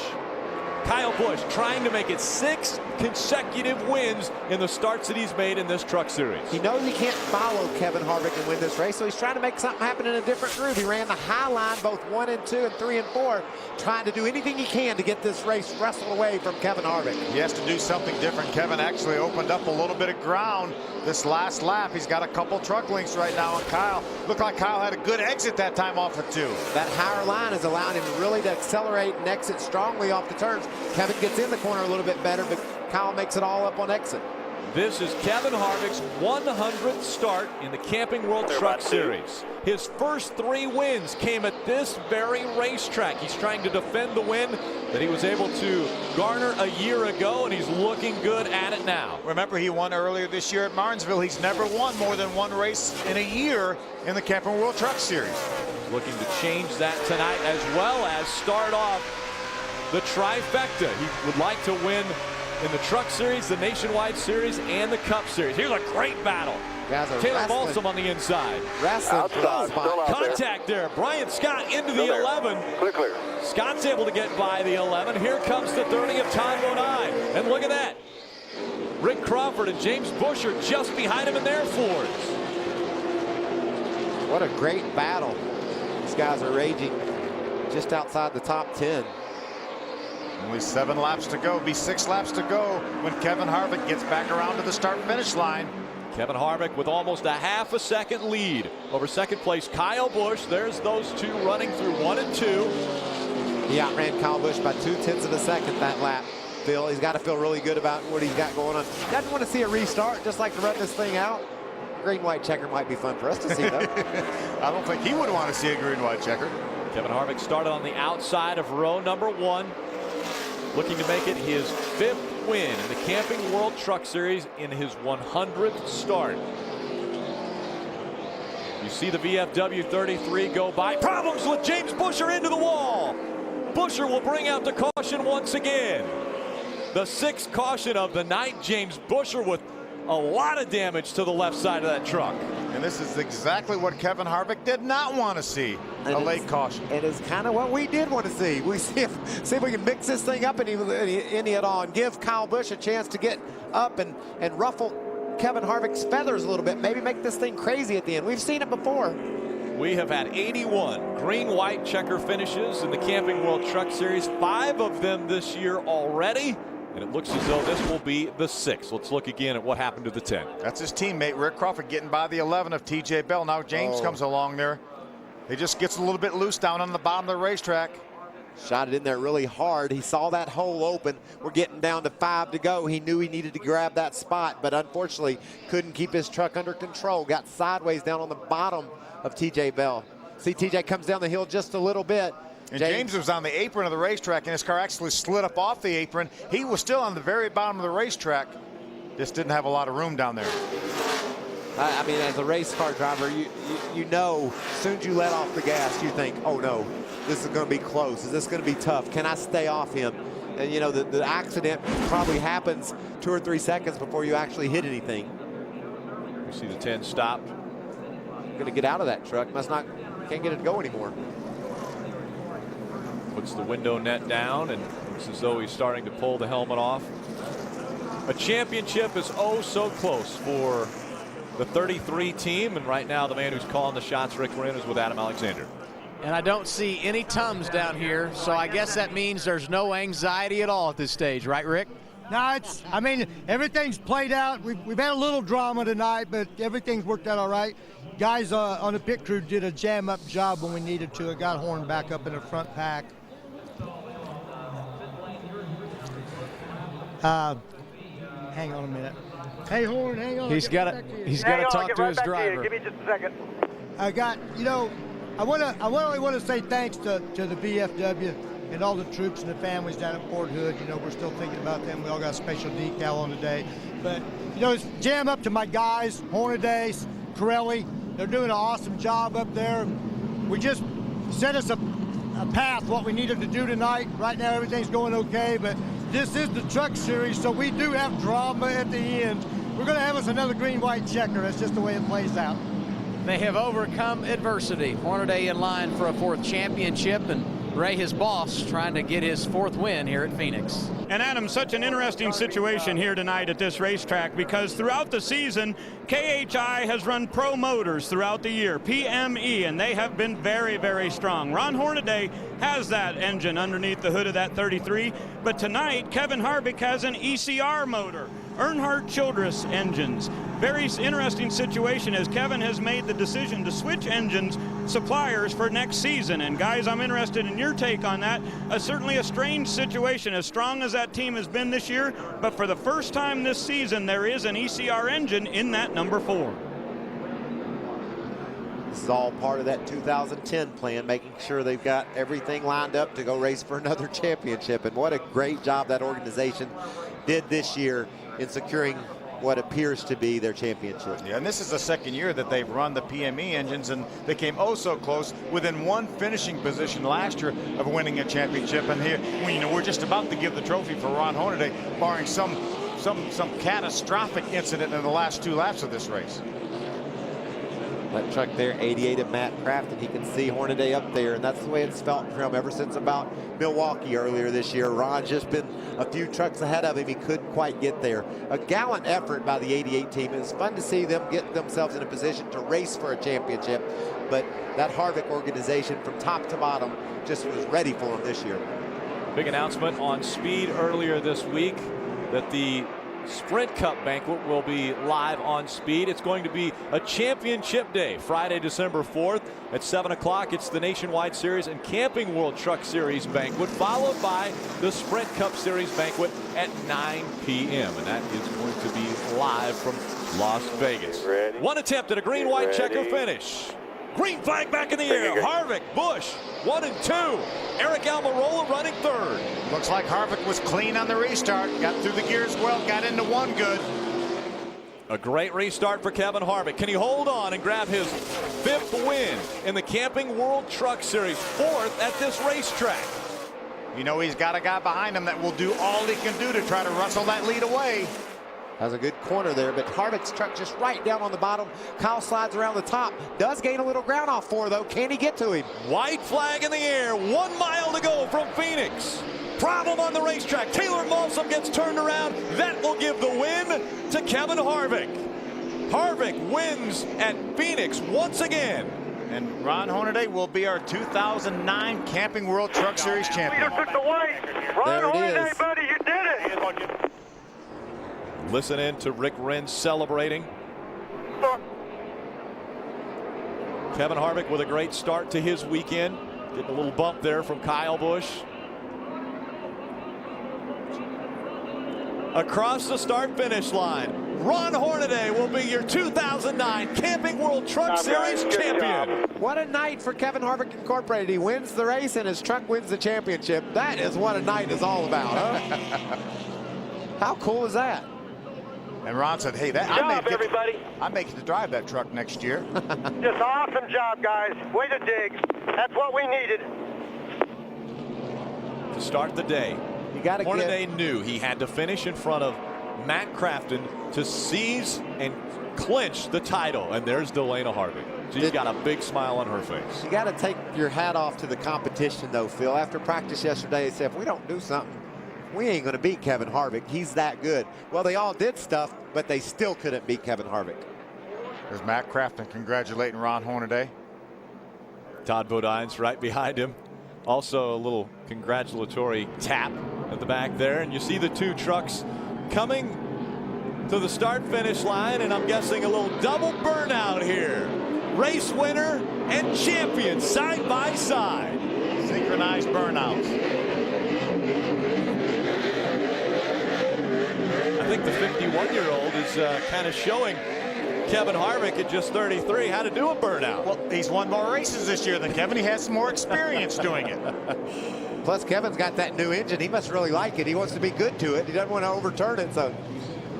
Kyle Busch trying to make it 6 consecutive wins in the starts that he's made in this truck series. He knows he can't follow Kevin Harvick and win this race, so he's trying to make something happen in a different groove. He ran the high line both 1 and 2 and 3 and 4, trying to do anything he can to get this race wrestled away from Kevin Harvick. He has to do something different. Kevin actually opened up a little bit of ground this last lap. He's got a couple truck links right now, and Kyle, looked like Kyle had a good exit that time off of 2. That higher line is allowing him really to accelerate and exit strongly off the turns. Kevin gets in the corner a little bit better, but Kyle makes it all up on exit. This is Kevin Harvick's 100th start in the Camping World Truck Series. His first 3 wins came at this very racetrack. He's trying to defend the win that he was able to garner a year ago, and he's looking good at it now. Remember, he won earlier this year at Martinsville. He's never won more than 1 race in a year in the Camping World Truck Series. Looking to change that tonight, as well as start off the trifecta. He would like to win in the Truck Series, the Nationwide Series, and the Cup Series. Here's a great battle. Taylor Balsam on the inside. Contact there. Brian Scott into the 11. Clear. Scott's able to get by the 11. Here comes the 30 of Tom Bonai. And look at that. Rick Crawford and James Bush are just behind him in their Fords. What a great battle. These guys are raging just outside the top 10. Only 7 laps to go. Be 6 laps to go when Kevin Harvick gets back around to the start-finish line. Kevin Harvick with almost a half a second lead over second place Kyle Busch. There's those two running through 1 and 2. He outran Kyle Busch by 0.2 of a second that lap. Phil, he's got to feel really good about what he's got going on. Doesn't want to see a restart, just like to run this thing out. Green-white checker might be fun for us to see, though. I don't think he would want to see a green-white checker. Kevin Harvick started on the outside of row number 1. Looking to make it his 5th win in the Camping World Truck Series in his 100th start. You see the VFW 33 go by. Problems with James Buescher into the wall. Buescher will bring out the caution once again. The 6th caution of the night. James Buescher with a lot of damage to the left side of that truck. And this is exactly what Kevin Harvick did not want to see, a late caution. It is kind of what we did want to see. We see if we can mix this thing up any at all and give Kyle Busch a chance to get up and ruffle Kevin Harvick's feathers a little bit. Maybe make this thing crazy at the end. We've seen it before. We have had 81 green-white checker finishes in the Camping World Truck Series. 5 of them this year already. And it looks as though this will be the 6th. Let's look again at what happened to the 10. That's his teammate, Rick Crawford, getting by the 11 of T.J. Bell. Now James comes along there. He just gets a little bit loose down on the bottom of the racetrack. Shot it in there really hard. He saw that hole open. We're getting down to 5 to go. He knew he needed to grab that spot, but unfortunately couldn't keep his truck under control. Got sideways down on the bottom of T.J. Bell. See, T.J. comes down the hill just a little bit. And James was on the apron of the racetrack, and his car actually slid up off the apron. He was still on the very bottom of the racetrack. Just didn't have a lot of room down there. I mean, as a race car driver, you know, as soon as you let off the gas, you think, oh no, this is going to be close. Is this going to be tough? Can I stay off him? And you know, the accident probably happens 2 or 3 seconds before you actually hit anything. You see the 10 stop. Going to get out of that truck. Can't get it to go anymore. Puts the window net down and looks as though he's starting to pull the helmet off. A championship is oh so close for the 33 team, and right now the man who's calling the shots, Rick Wren, is with Adam Alexander. And I don't see any Tums down here, so I guess that means there's no anxiety at all at this stage, right, Rick? No, I mean, everything's played out. We've had a little drama tonight, but everything's worked out all right. Guys on the pit crew did a jam-up job when we needed to. It got Horn back up in the front pack. Hang on a minute. Hey, Horn, hang on. He's got to talk to his driver. Give me just a second. I only want to say thanks to the VFW and all the troops and the families down at Fort Hood. You know, we're still thinking about them. We all got a special decal on today. But, you know, it's jam up to my guys, Hornaday, Corelli. They're doing an awesome job up there. We just set us a path, what we needed to do tonight. Right now, everything's going okay, but this is the Truck Series, so we do have drama at the end. We're going to have us another green-white checker. That's just the way it plays out. They have overcome adversity. Hornaday in line for a 4th championship, and Ray, his boss, trying to get his 4th win here at Phoenix. And Adam, such an interesting situation here tonight at this racetrack, because throughout the season, KHI has run pro motors throughout the year, PME, and they have been very, very strong. Ron Hornaday has that engine underneath the hood of that 33, but tonight, Kevin Harvick has an ECR motor, Earnhardt Childress engines. Very interesting situation as Kevin has made the decision to switch engines suppliers for next season. And guys, I'm interested in your take on that. Certainly a strange situation, as strong as that team has been this year, but for the first time this season, there is an ECR engine in that number 4. This is all part of that 2010 plan, making sure they've got everything lined up to go race for another championship. And what a great job that organization did this year in securing what appears to be their championship. Yeah, and this is the second year that they've run the PME engines, and they came oh so close, within one finishing position last year of winning a championship. And here, you know, we're just about to give the trophy for Ron Hornaday, barring some catastrophic incident in the last 2 laps of this race. That truck there, 88 of Matt Craft, and he can see Hornaday up there, and that's the way it's felt for him ever since about Milwaukee earlier this year. Ron's just been a few trucks ahead of him. He couldn't quite get there. A gallant effort by the 88 team. It's fun to see them get themselves in a position to race for a championship, but that Harvick organization from top to bottom just was ready for him this year. Big announcement on Speed earlier this week that the Sprint Cup banquet will be live on Speed. It's going to be a championship day, Friday, December 4th at 7 o'clock. It's the Nationwide Series and Camping World Truck Series banquet, followed by the Sprint Cup Series banquet at 9 p.m. And that is going to be live from Las Vegas. Ready. One attempt at a green-white checker finish. Green flag back in the air. Harvick, Busch, 1 and 2. Eric Almirola running 3rd. Looks like Harvick was clean on the restart. Got through the gears well, got into 1 good. A great restart for Kevin Harvick. Can he hold on and grab his 5th win in the Camping World Truck Series, 4th at this racetrack? You know he's got a guy behind him that will do all he can do to try to wrestle that lead away. Has a good corner there, but Harvick's truck just right down on the bottom. Kyle slides around the top. Does gain a little ground off 4, though. Can he get to him? White flag in the air. 1 mile to go from Phoenix. Problem on the racetrack. Taylor Malsum gets turned around. That will give the win to Kevin Harvick. Harvick wins at Phoenix once again. And Ron Hornaday will be our 2009 Camping World Truck Series champion. Took the white. Ron Hornaday, buddy, you did it. Listen in to Rick Rinn celebrating. Kevin Harvick with a great start to his weekend. Getting a little bump there from Kyle Busch. Across the start-finish line, Ron Hornaday will be your 2009 Camping World Truck Series champion. What a night for Kevin Harvick Incorporated. He wins the race and his truck wins the championship. That is what a night is all about, huh? How cool is that? And Ron said, hey, I may get to drive that truck next year. Just awesome job, guys. Way to dig. That's what we needed. To start the day, Hornaday knew he had to finish in front of Matt Crafton to seize and clinch the title. And there's Delana Harvick. She's got a big smile on her face. You got to take your hat off to the competition, though, Phil. After practice yesterday, they said, if we don't do something, we ain't going to beat Kevin Harvick. He's that good. Well, they all did stuff, but they still couldn't beat Kevin Harvick. There's Matt Crafton congratulating Ron Hornaday. Todd Bodine's right behind him. Also a little congratulatory tap at the back there. And you see the 2 trucks coming to the start-finish line, and I'm guessing a little double burnout here. Race winner and champion side by side. Synchronized burnouts. I think the 51-year-old is kind of showing Kevin Harvick at just 33 how to do a burnout. Well, he's won more races this year than Kevin. He has some more experience doing it. Plus, Kevin's got that new engine. He must really like it. He wants to be good to it. He doesn't want to overturn it. So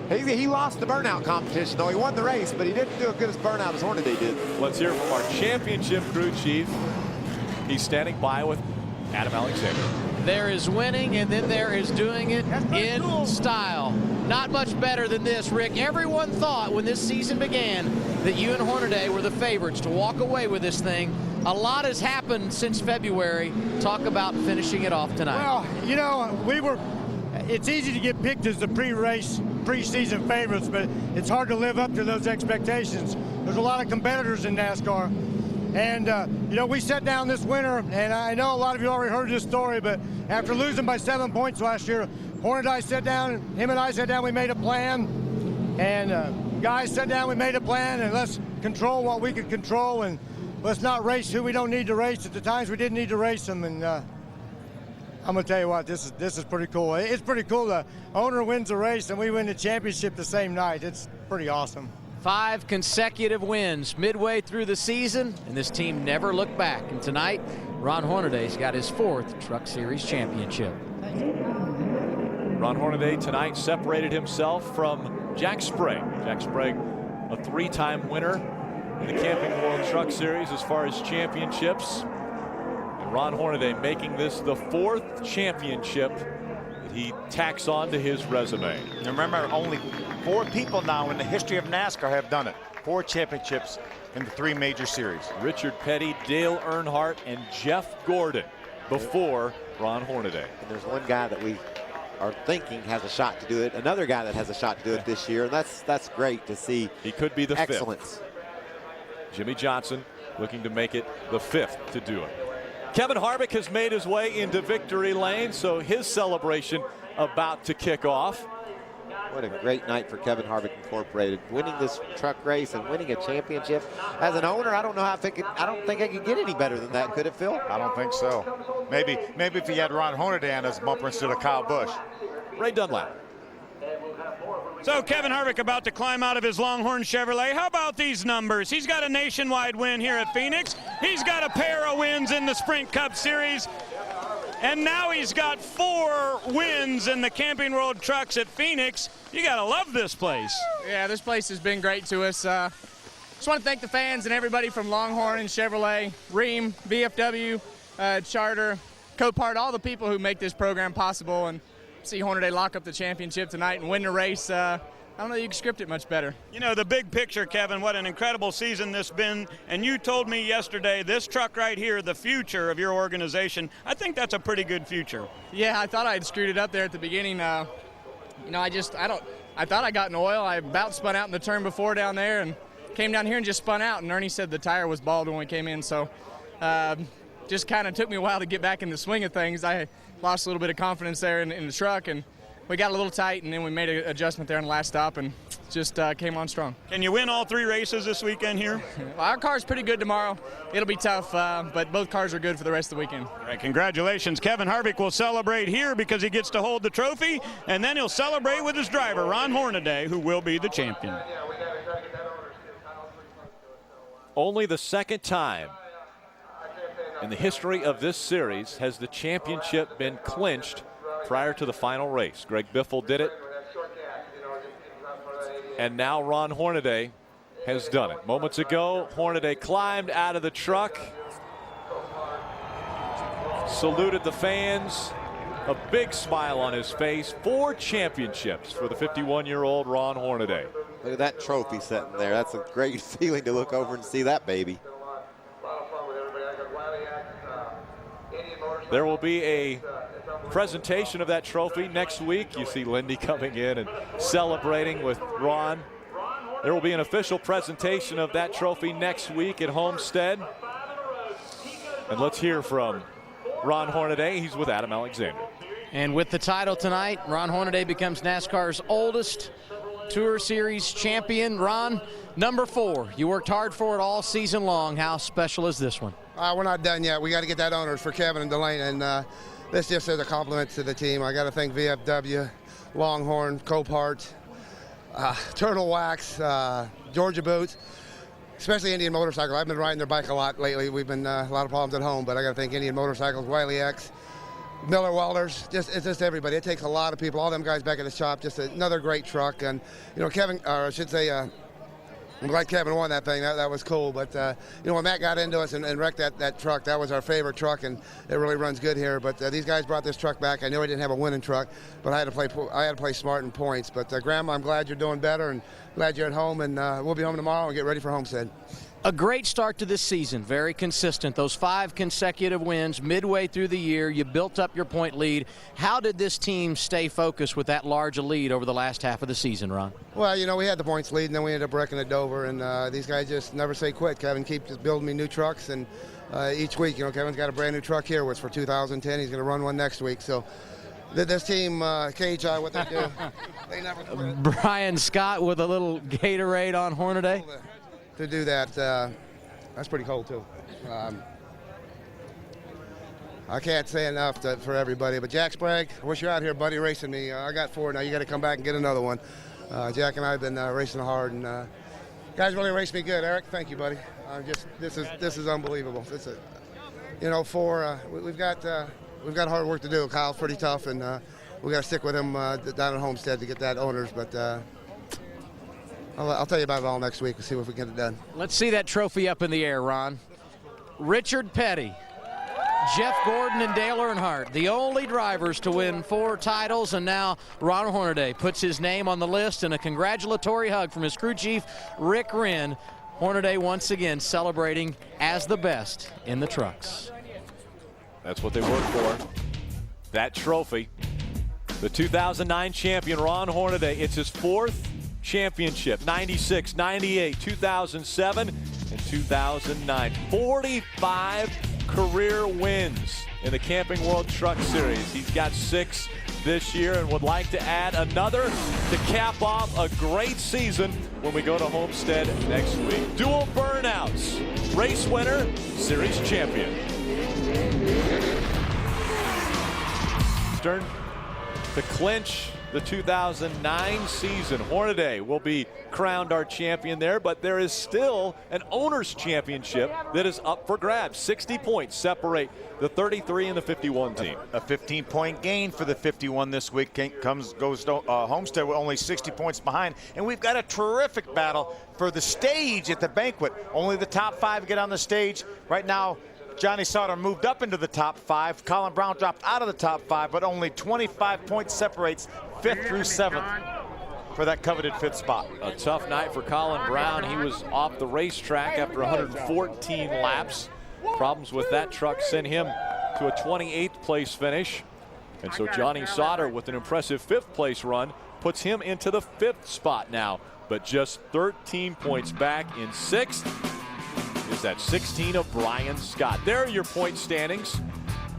he lost the burnout competition, though. He won the race, but he didn't do as good as burnout as Hornaday did. Let's hear from our championship crew chief. He's standing by with Adam Alexander. There is winning, and then there is doing it in style. Not much better than this, Rick. Everyone thought when this season began that you and Hornaday were the favorites to walk away with this thing. A lot has happened since February. Talk about finishing it off tonight. Well, you know, it's easy to get picked as the preseason favorites, but it's hard to live up to those expectations. There's a lot of competitors in NASCAR. And, you know, we sat down this winter, and I know a lot of you already heard this story, but after losing by 7 points last year, Hornaday sat down, him and I sat down, we made a plan. And guys sat down, we made a plan, and let's control what we could control, and let's not race who we don't need to race at the times we didn't need to race them. And I'm going to tell you what, this is pretty cool. It's pretty cool. The owner wins the race, and we win the championship the same night. It's pretty awesome. 5 consecutive wins midway through the season, and this team never looked back. And tonight, Ron Hornaday's got his 4th Truck Series championship. Ron Hornaday tonight separated himself from Jack Sprague. Jack Sprague, a 3-time winner in the Camping World Truck Series as far as championships. And Ron Hornaday making this the 4th championship that he tacks on to his resume. And remember, only 4 people now in the history of NASCAR have done it. 4 championships in the 3 major series. Richard Petty, Dale Earnhardt, and Jeff Gordon before Ron Hornaday. And there's one guy that we are thinking has a shot to do it. Another guy that has a shot to do it this year. And that's great to see. He could be the excellence. 5th. Jimmy Johnson looking to make it the 5th to do it. Kevin Harvick has made his way into victory lane, so his celebration about to kick off. What a great night for Kevin Harvick Incorporated, winning this truck race and winning a championship. As an owner, I don't think I could get any better than that, could it, Phil? I don't think so. Maybe if he had Ron Hornaday on his bumper instead of Kyle Busch. Ray Dunlap. So Kevin Harvick about to climb out of his Longhorn Chevrolet. How about these numbers? He's got a nationwide win here at Phoenix. He's got a pair of wins in the Sprint Cup Series. And now he's got 4 wins in the Camping World Trucks at Phoenix. You got to love this place. Yeah, this place has been great to us. Just want to thank the fans and everybody from Longhorn and Chevrolet, Ream, VFW, Charter, Copart, all the people who make this program possible, and see Hornaday lock up the championship tonight and win the race. I don't know you can script it much better. You know, the big picture, Kevin, what an incredible season this been. And you told me yesterday, this truck right here, the future of your organization, I think that's a pretty good future. Yeah, I thought I had screwed it up there at the beginning. You know, I thought I got in oil. I about spun out in the turn before down there and came down here and just spun out. And Ernie said the tire was bald when we came in. So just kind of took me a while to get back in the swing of things. I lost a little bit of confidence there in the truck, and we got a little tight, and then we made an adjustment there on the last stop and just came on strong. Can you win all 3 races this weekend here? Well, our car's pretty good tomorrow. It'll be tough, but both cars are good for the rest of the weekend. All right, congratulations. Kevin Harvick will celebrate here because he gets to hold the trophy, and then he'll celebrate with his driver, Ron Hornaday, who will be the champion. Only the second time in the history of this series has the championship been clinched prior to the final race. Greg Biffle did it, and now Ron Hornaday has done it. Moments ago, Hornaday climbed out of the truck, saluted the fans, a big smile on his face. 4 championships for the 51-year-old Ron Hornaday. Look at that trophy sitting there. That's a great feeling to look over and see that baby. There will be a presentation of that trophy next week. You see Lindy coming in and celebrating with Ron. There will be an official presentation of that trophy next week at Homestead. And let's hear from Ron Hornaday. He's with Adam Alexander. And with the title tonight, Ron Hornaday becomes NASCAR's oldest Tour Series champion. Ron, number 4. You worked hard for it all season long. How special is this one? We're not done yet. We got to get that honors for Kevin and Delane, and this just is a compliment to the team. I got to thank VFW, Longhorn, Copart, Turtle Wax, Georgia Boots, especially Indian Motorcycle. I've been riding their bike a lot lately. We've been a lot of problems at home, but I got to thank Indian Motorcycles, Wiley X, Miller Welders, it's just everybody. It takes a lot of people, all them guys back at the shop. Just another great truck, and you know, Kevin, or I should say, I'm glad Kevin won that thing. That was cool. But you know, when Matt got into us and wrecked that truck, that was our favorite truck, and it really runs good here. But these guys brought this truck back. I knew I didn't have a winning truck, but I had to play smart in points. But Grandma, I'm glad you're doing better, and glad you're at home. And we'll be home tomorrow and get ready for Homestead. A great start to this season, very consistent. Those 5 consecutive wins midway through the year. You built up your point lead. How did this team stay focused with that large a lead over the last half of the season, Ron? Well, you know, we had the points lead, and then we ended up wrecking at Dover, and these guys just never say quit. Kevin keeps just building me new trucks, and each week, you know, Kevin's got a brand new truck here, which for 2010, he's going to run one next week. So this team, KHI, what they do, they never quit. Brian Scott with a little Gatorade on Hornaday. To do that, that's pretty cold too. I can't say enough for everybody, but Jack Sprague, I wish you're out here, buddy, racing me. I got 4 now. You got to come back and get another one. Jack and I have been racing hard, and guys really raced me good. Eric, thank you, buddy. This is unbelievable. You know, 4. We've got hard work to do. Kyle's pretty tough, and we got to stick with him down at Homestead to get that honors, but. I'll tell you about it all next week and see if we can get it done. Let's see that trophy up in the air, Ron. Richard Petty, Jeff Gordon, and Dale Earnhardt, the only drivers to win 4 titles, and now Ron Hornaday puts his name on the list, and a congratulatory hug from his crew chief, Rick Wren. Hornaday once again celebrating as the best in the trucks. That's what they work for. That trophy. The 2009 champion, Ron Hornaday. It's his 4th championship, 96, 98, 2007, and 2009. 45 career wins in the Camping World Truck Series. He's got 6 this year and would like to add another to cap off a great season when we go to Homestead next week. Dual burnouts, race winner, series champion. Stern to clinch the 2009 season. Hornaday will be crowned our champion there, but there is still an owner's championship that is up for grabs. 60 points separate the 33 and the 51 team. A 15-point gain for the 51 this week goes to Homestead with only 60 points behind. And we've got a terrific battle for the stage at the banquet. Only the top 5 get on the stage. Right now, Johnny Sauter moved up into the top 5. Colin Brown dropped out of the top 5, but only 25 points separates 5th through 7th for that coveted 5th spot. A tough night for Colin Brown. He was off the racetrack after 114 laps. Problems with that truck sent him to a 28th place finish. And so Johnny Sauter, with an impressive 5th place run, puts him into the 5th spot now, but just 13 points back. In 6th is that 16 of Brian Scott. There are your point standings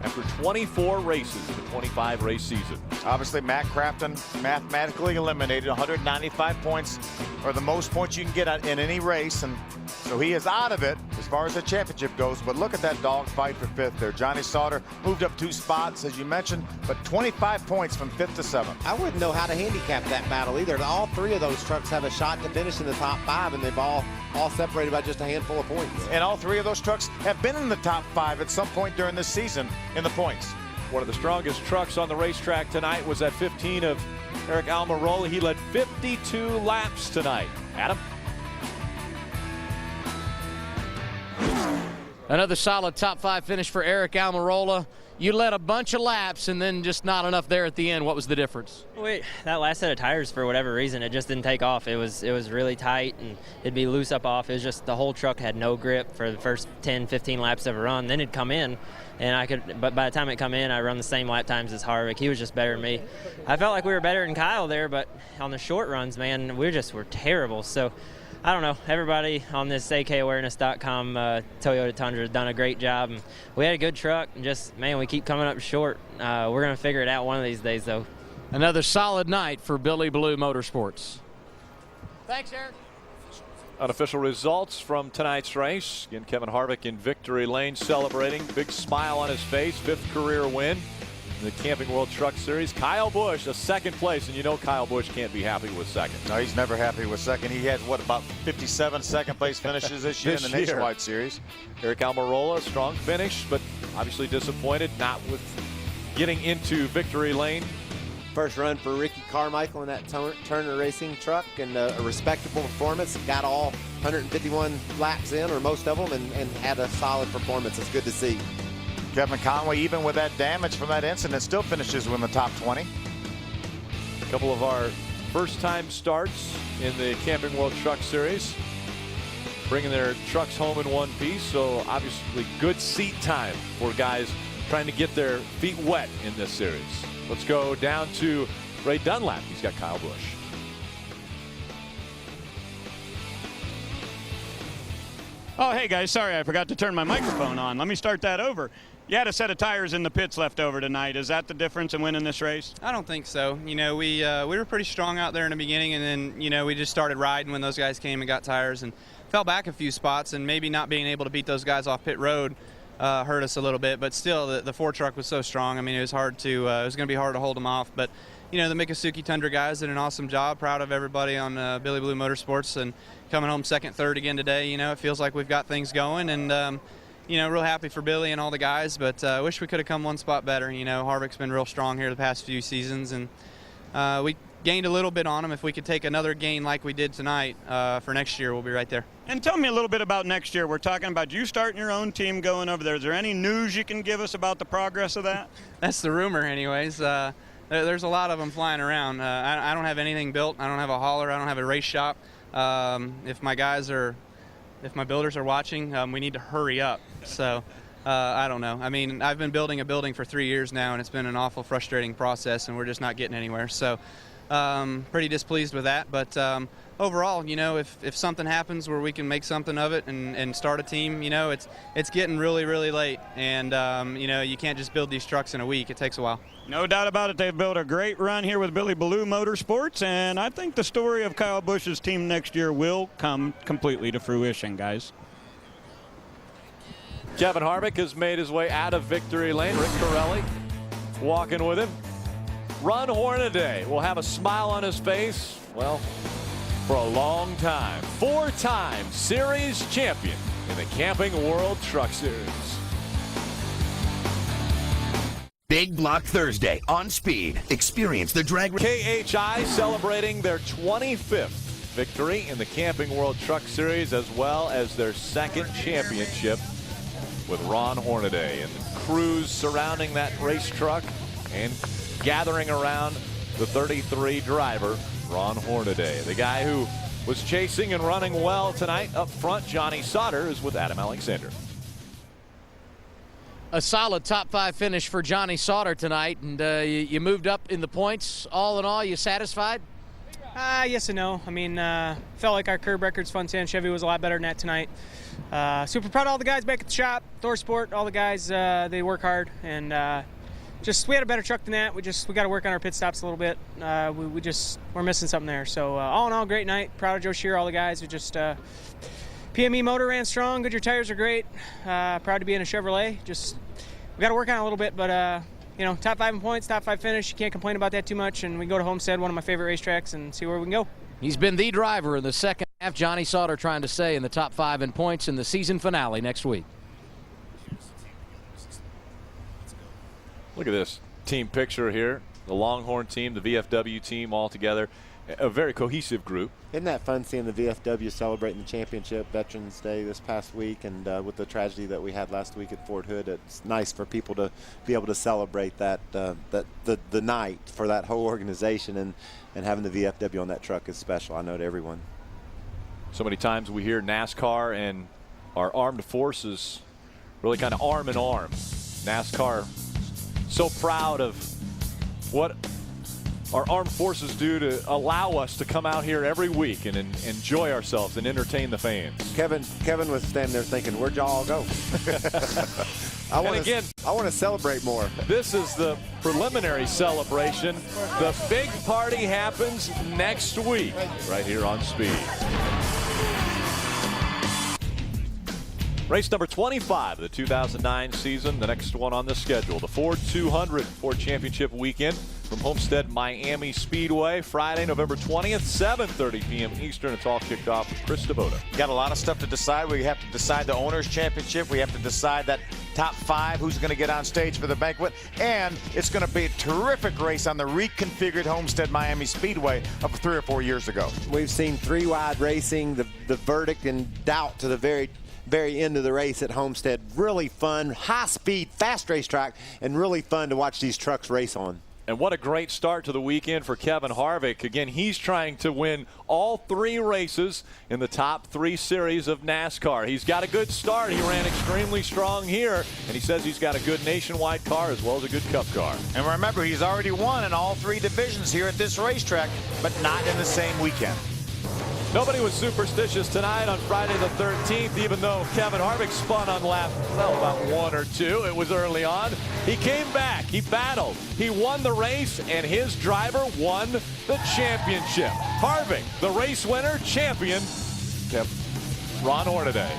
after 24 races in the 25 race season. Obviously, Matt Crafton mathematically eliminated. 195 points are the most points you can get in any race, and so he is out of it as far as the championship goes. But look at that dog fight for 5th there. Johnny Sauter moved up 2 spots, as you mentioned, but 25 points from 5th to 7th. I wouldn't know how to handicap that battle either. All 3 of those trucks have a shot to finish in the top 5, and they've all separated by just a handful of points. And all 3 of those trucks have been in the top 5 at some point during this season in the points. One of the strongest trucks on the racetrack tonight was that 15 of Eric Almirola. He led 52 laps tonight. Adam? Another solid top 5 finish for Eric Almirola. You led a bunch of laps and then just not enough there at the end. What was the difference? Wait, that last set of tires, for whatever reason, it just didn't take off. It was really tight, and it'd be loose up off. It was just the whole truck had no grip for the first 10, 15 laps of a run. Then it'd come in, and but by the time it come in, I run the same lap times as Harvick. He was just better than me. I felt like we were better than Kyle there, but on the short runs, man, we were terrible. So I don't know. Everybody on this akawareness.com Toyota Tundra has done a great job. And we had a good truck, and just, man, we keep coming up short. We're going to figure it out one of these days, though. Another solid night for Billy Blue Motorsports. Thanks, Eric. Unofficial results from tonight's race. Again, Kevin Harvick in victory lane celebrating. Big smile on his face. 5th career win in the Camping World Truck Series. Kyle Busch, a 2nd place, and you know Kyle Busch can't be happy with 2nd. No, he's never happy with 2nd. He has, what, about 57 2nd place finishes this year in the Nationwide Series. Eric Almirola, strong finish, but obviously disappointed not with getting into victory lane. First run for Ricky Carmichael in that Turner Racing truck, and a respectable performance. Got all 151 laps in, or most of them, and had a solid performance. It's good to see. Kevin Conway, even with that damage from that incident, still finishes in the top 20. A couple of our first-time starts in the Camping World Truck Series, bringing their trucks home in one piece. So obviously good seat time for guys trying to get their feet wet in this series. Let's go down to Ray Dunlap. He's got Kyle Busch. Oh, hey, guys, sorry, I forgot to turn my microphone on. Let me start that over. You had a set of tires in the pits left over tonight. Is that the difference in winning this race? I don't think so. You know, we were pretty strong out there in the beginning, and then, you know, we just started riding when those guys came and got tires and fell back a few spots, and maybe not being able to beat those guys off pit road hurt us a little bit. But still, the Ford truck was so strong. I mean, it was hard to it was going to be hard to hold them off. But, you know, the Miccosukee Tundra guys did an awesome job. Proud of everybody on Billy Blue Motorsports, and coming home 2nd, 3rd again today. You know, it feels like we've got things going, and you know, real happy for Billy and all the guys, but I wish we could have come one spot better. You know, Harvick's been real strong here the past few seasons, and we gained a little bit on him. If we could take another gain like we did tonight for next year, we'll be right there. And tell me a little bit about next year. We're talking about you starting your own team going over there. Is there any news you can give us about the progress of that? That's the rumor anyways. There's a lot of them flying around. I don't have anything built. I don't have a hauler. I don't have a race shop. If my builders are watching, we need to hurry up. So I don't know. I mean, I've been building a building for 3 years now, and it's been an awful frustrating process, and we're just not getting anywhere. So pretty displeased with that. But overall, you know, if something happens where we can make something of it and start a team, you know, it's getting really, really late. And, you know, you can't just build these trucks in a week. It takes a while. No doubt about it. They've built a great run here with Billy Blue Motorsports, and I think the story of Kyle Busch's team next year will come completely to fruition, guys. Kevin Harvick has made his way out of victory lane. Rick Corelli walking with him. Ron Hornaday will have a smile on his face, well, for a long time. 4-time series champion in the Camping World Truck Series. Big Block Thursday on Speed. Experience the drag. KHI celebrating their 25th victory in the Camping World Truck Series, as well as their second championship with Ron Hornaday and the crews surrounding that race truck and gathering around the 33 driver, Ron Hornaday. The guy who was chasing and running well tonight up front, Johnny Sauter, is with Adam Alexander. A solid top 5 finish for Johnny Sauter tonight, and you moved up in the points. All in all, you satisfied? Yes and no. I mean, felt like our curb record's Fun Sand Chevy was a lot better than that tonight. Super proud of all the guys back at the shop, ThorSport, all the guys, they work hard, and we had a better truck than that. We got to work on our pit stops a little bit. We're missing something there. So all in all, great night. Proud of Joe Shear, all the guys. PME motor ran strong. Goodyear tires are great. Proud to be in a Chevrolet. We got to work on it a little bit, but top 5 in points, top 5 finish. You can't complain about that too much. And we can go to Homestead, one of my favorite racetracks, and see where we can go. He's been the driver in the second half. Johnny Sauter trying to stay in the top 5 in points in the season finale next week. Look at this team picture here. The Longhorn team, the VFW team all together. A very cohesive group. Isn't that fun seeing the VFW celebrating the championship, Veterans Day this past week, and with the tragedy that we had last week at Fort Hood, it's nice for people to be able to celebrate the night for that whole organization, and having the VFW on that truck is special. I know to everyone. So many times we hear NASCAR and our armed forces really kind of arm in arm. NASCAR so proud of what our armed forces do to allow us to come out here every week and enjoy ourselves and entertain the fans. Kevin was standing there thinking, where'd y'all go? I want to celebrate more. This is the preliminary celebration. The big party happens next week right here on Speed. Race number 25 of the 2009 season, the next one on the schedule. The Ford 200 Ford Championship weekend from Homestead Miami Speedway, Friday, November 20th, 7:30 p.m. Eastern. It's all kicked off with Chris Dabota. Got a lot of stuff to decide. We have to decide the Owners' Championship. We have to decide that top 5, who's going to get on stage for the banquet. And it's going to be a terrific race on the reconfigured Homestead Miami Speedway of 3 or 4 years ago. We've seen 3-wide racing, the verdict in doubt to the very end of the race at Homestead. Really fun, high speed, fast racetrack, and really fun to watch these trucks race on. And what a great start to the weekend for Kevin Harvick. Again, he's trying to win all 3 races in the top 3 series of NASCAR. He's got a good start. He ran extremely strong here, and he says he's got a good nationwide car as well as a good cup car. And remember, he's already won in all 3 divisions here at this racetrack, but not in the same weekend. Nobody was superstitious tonight on Friday the 13th, even though Kevin Harvick spun on lap, about 1 or 2. It was early on. He came back. He battled. He won the race, and his driver won the championship. Harvick, the race winner, champion, Ron Hornaday.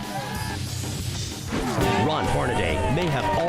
Ron Hornaday may have all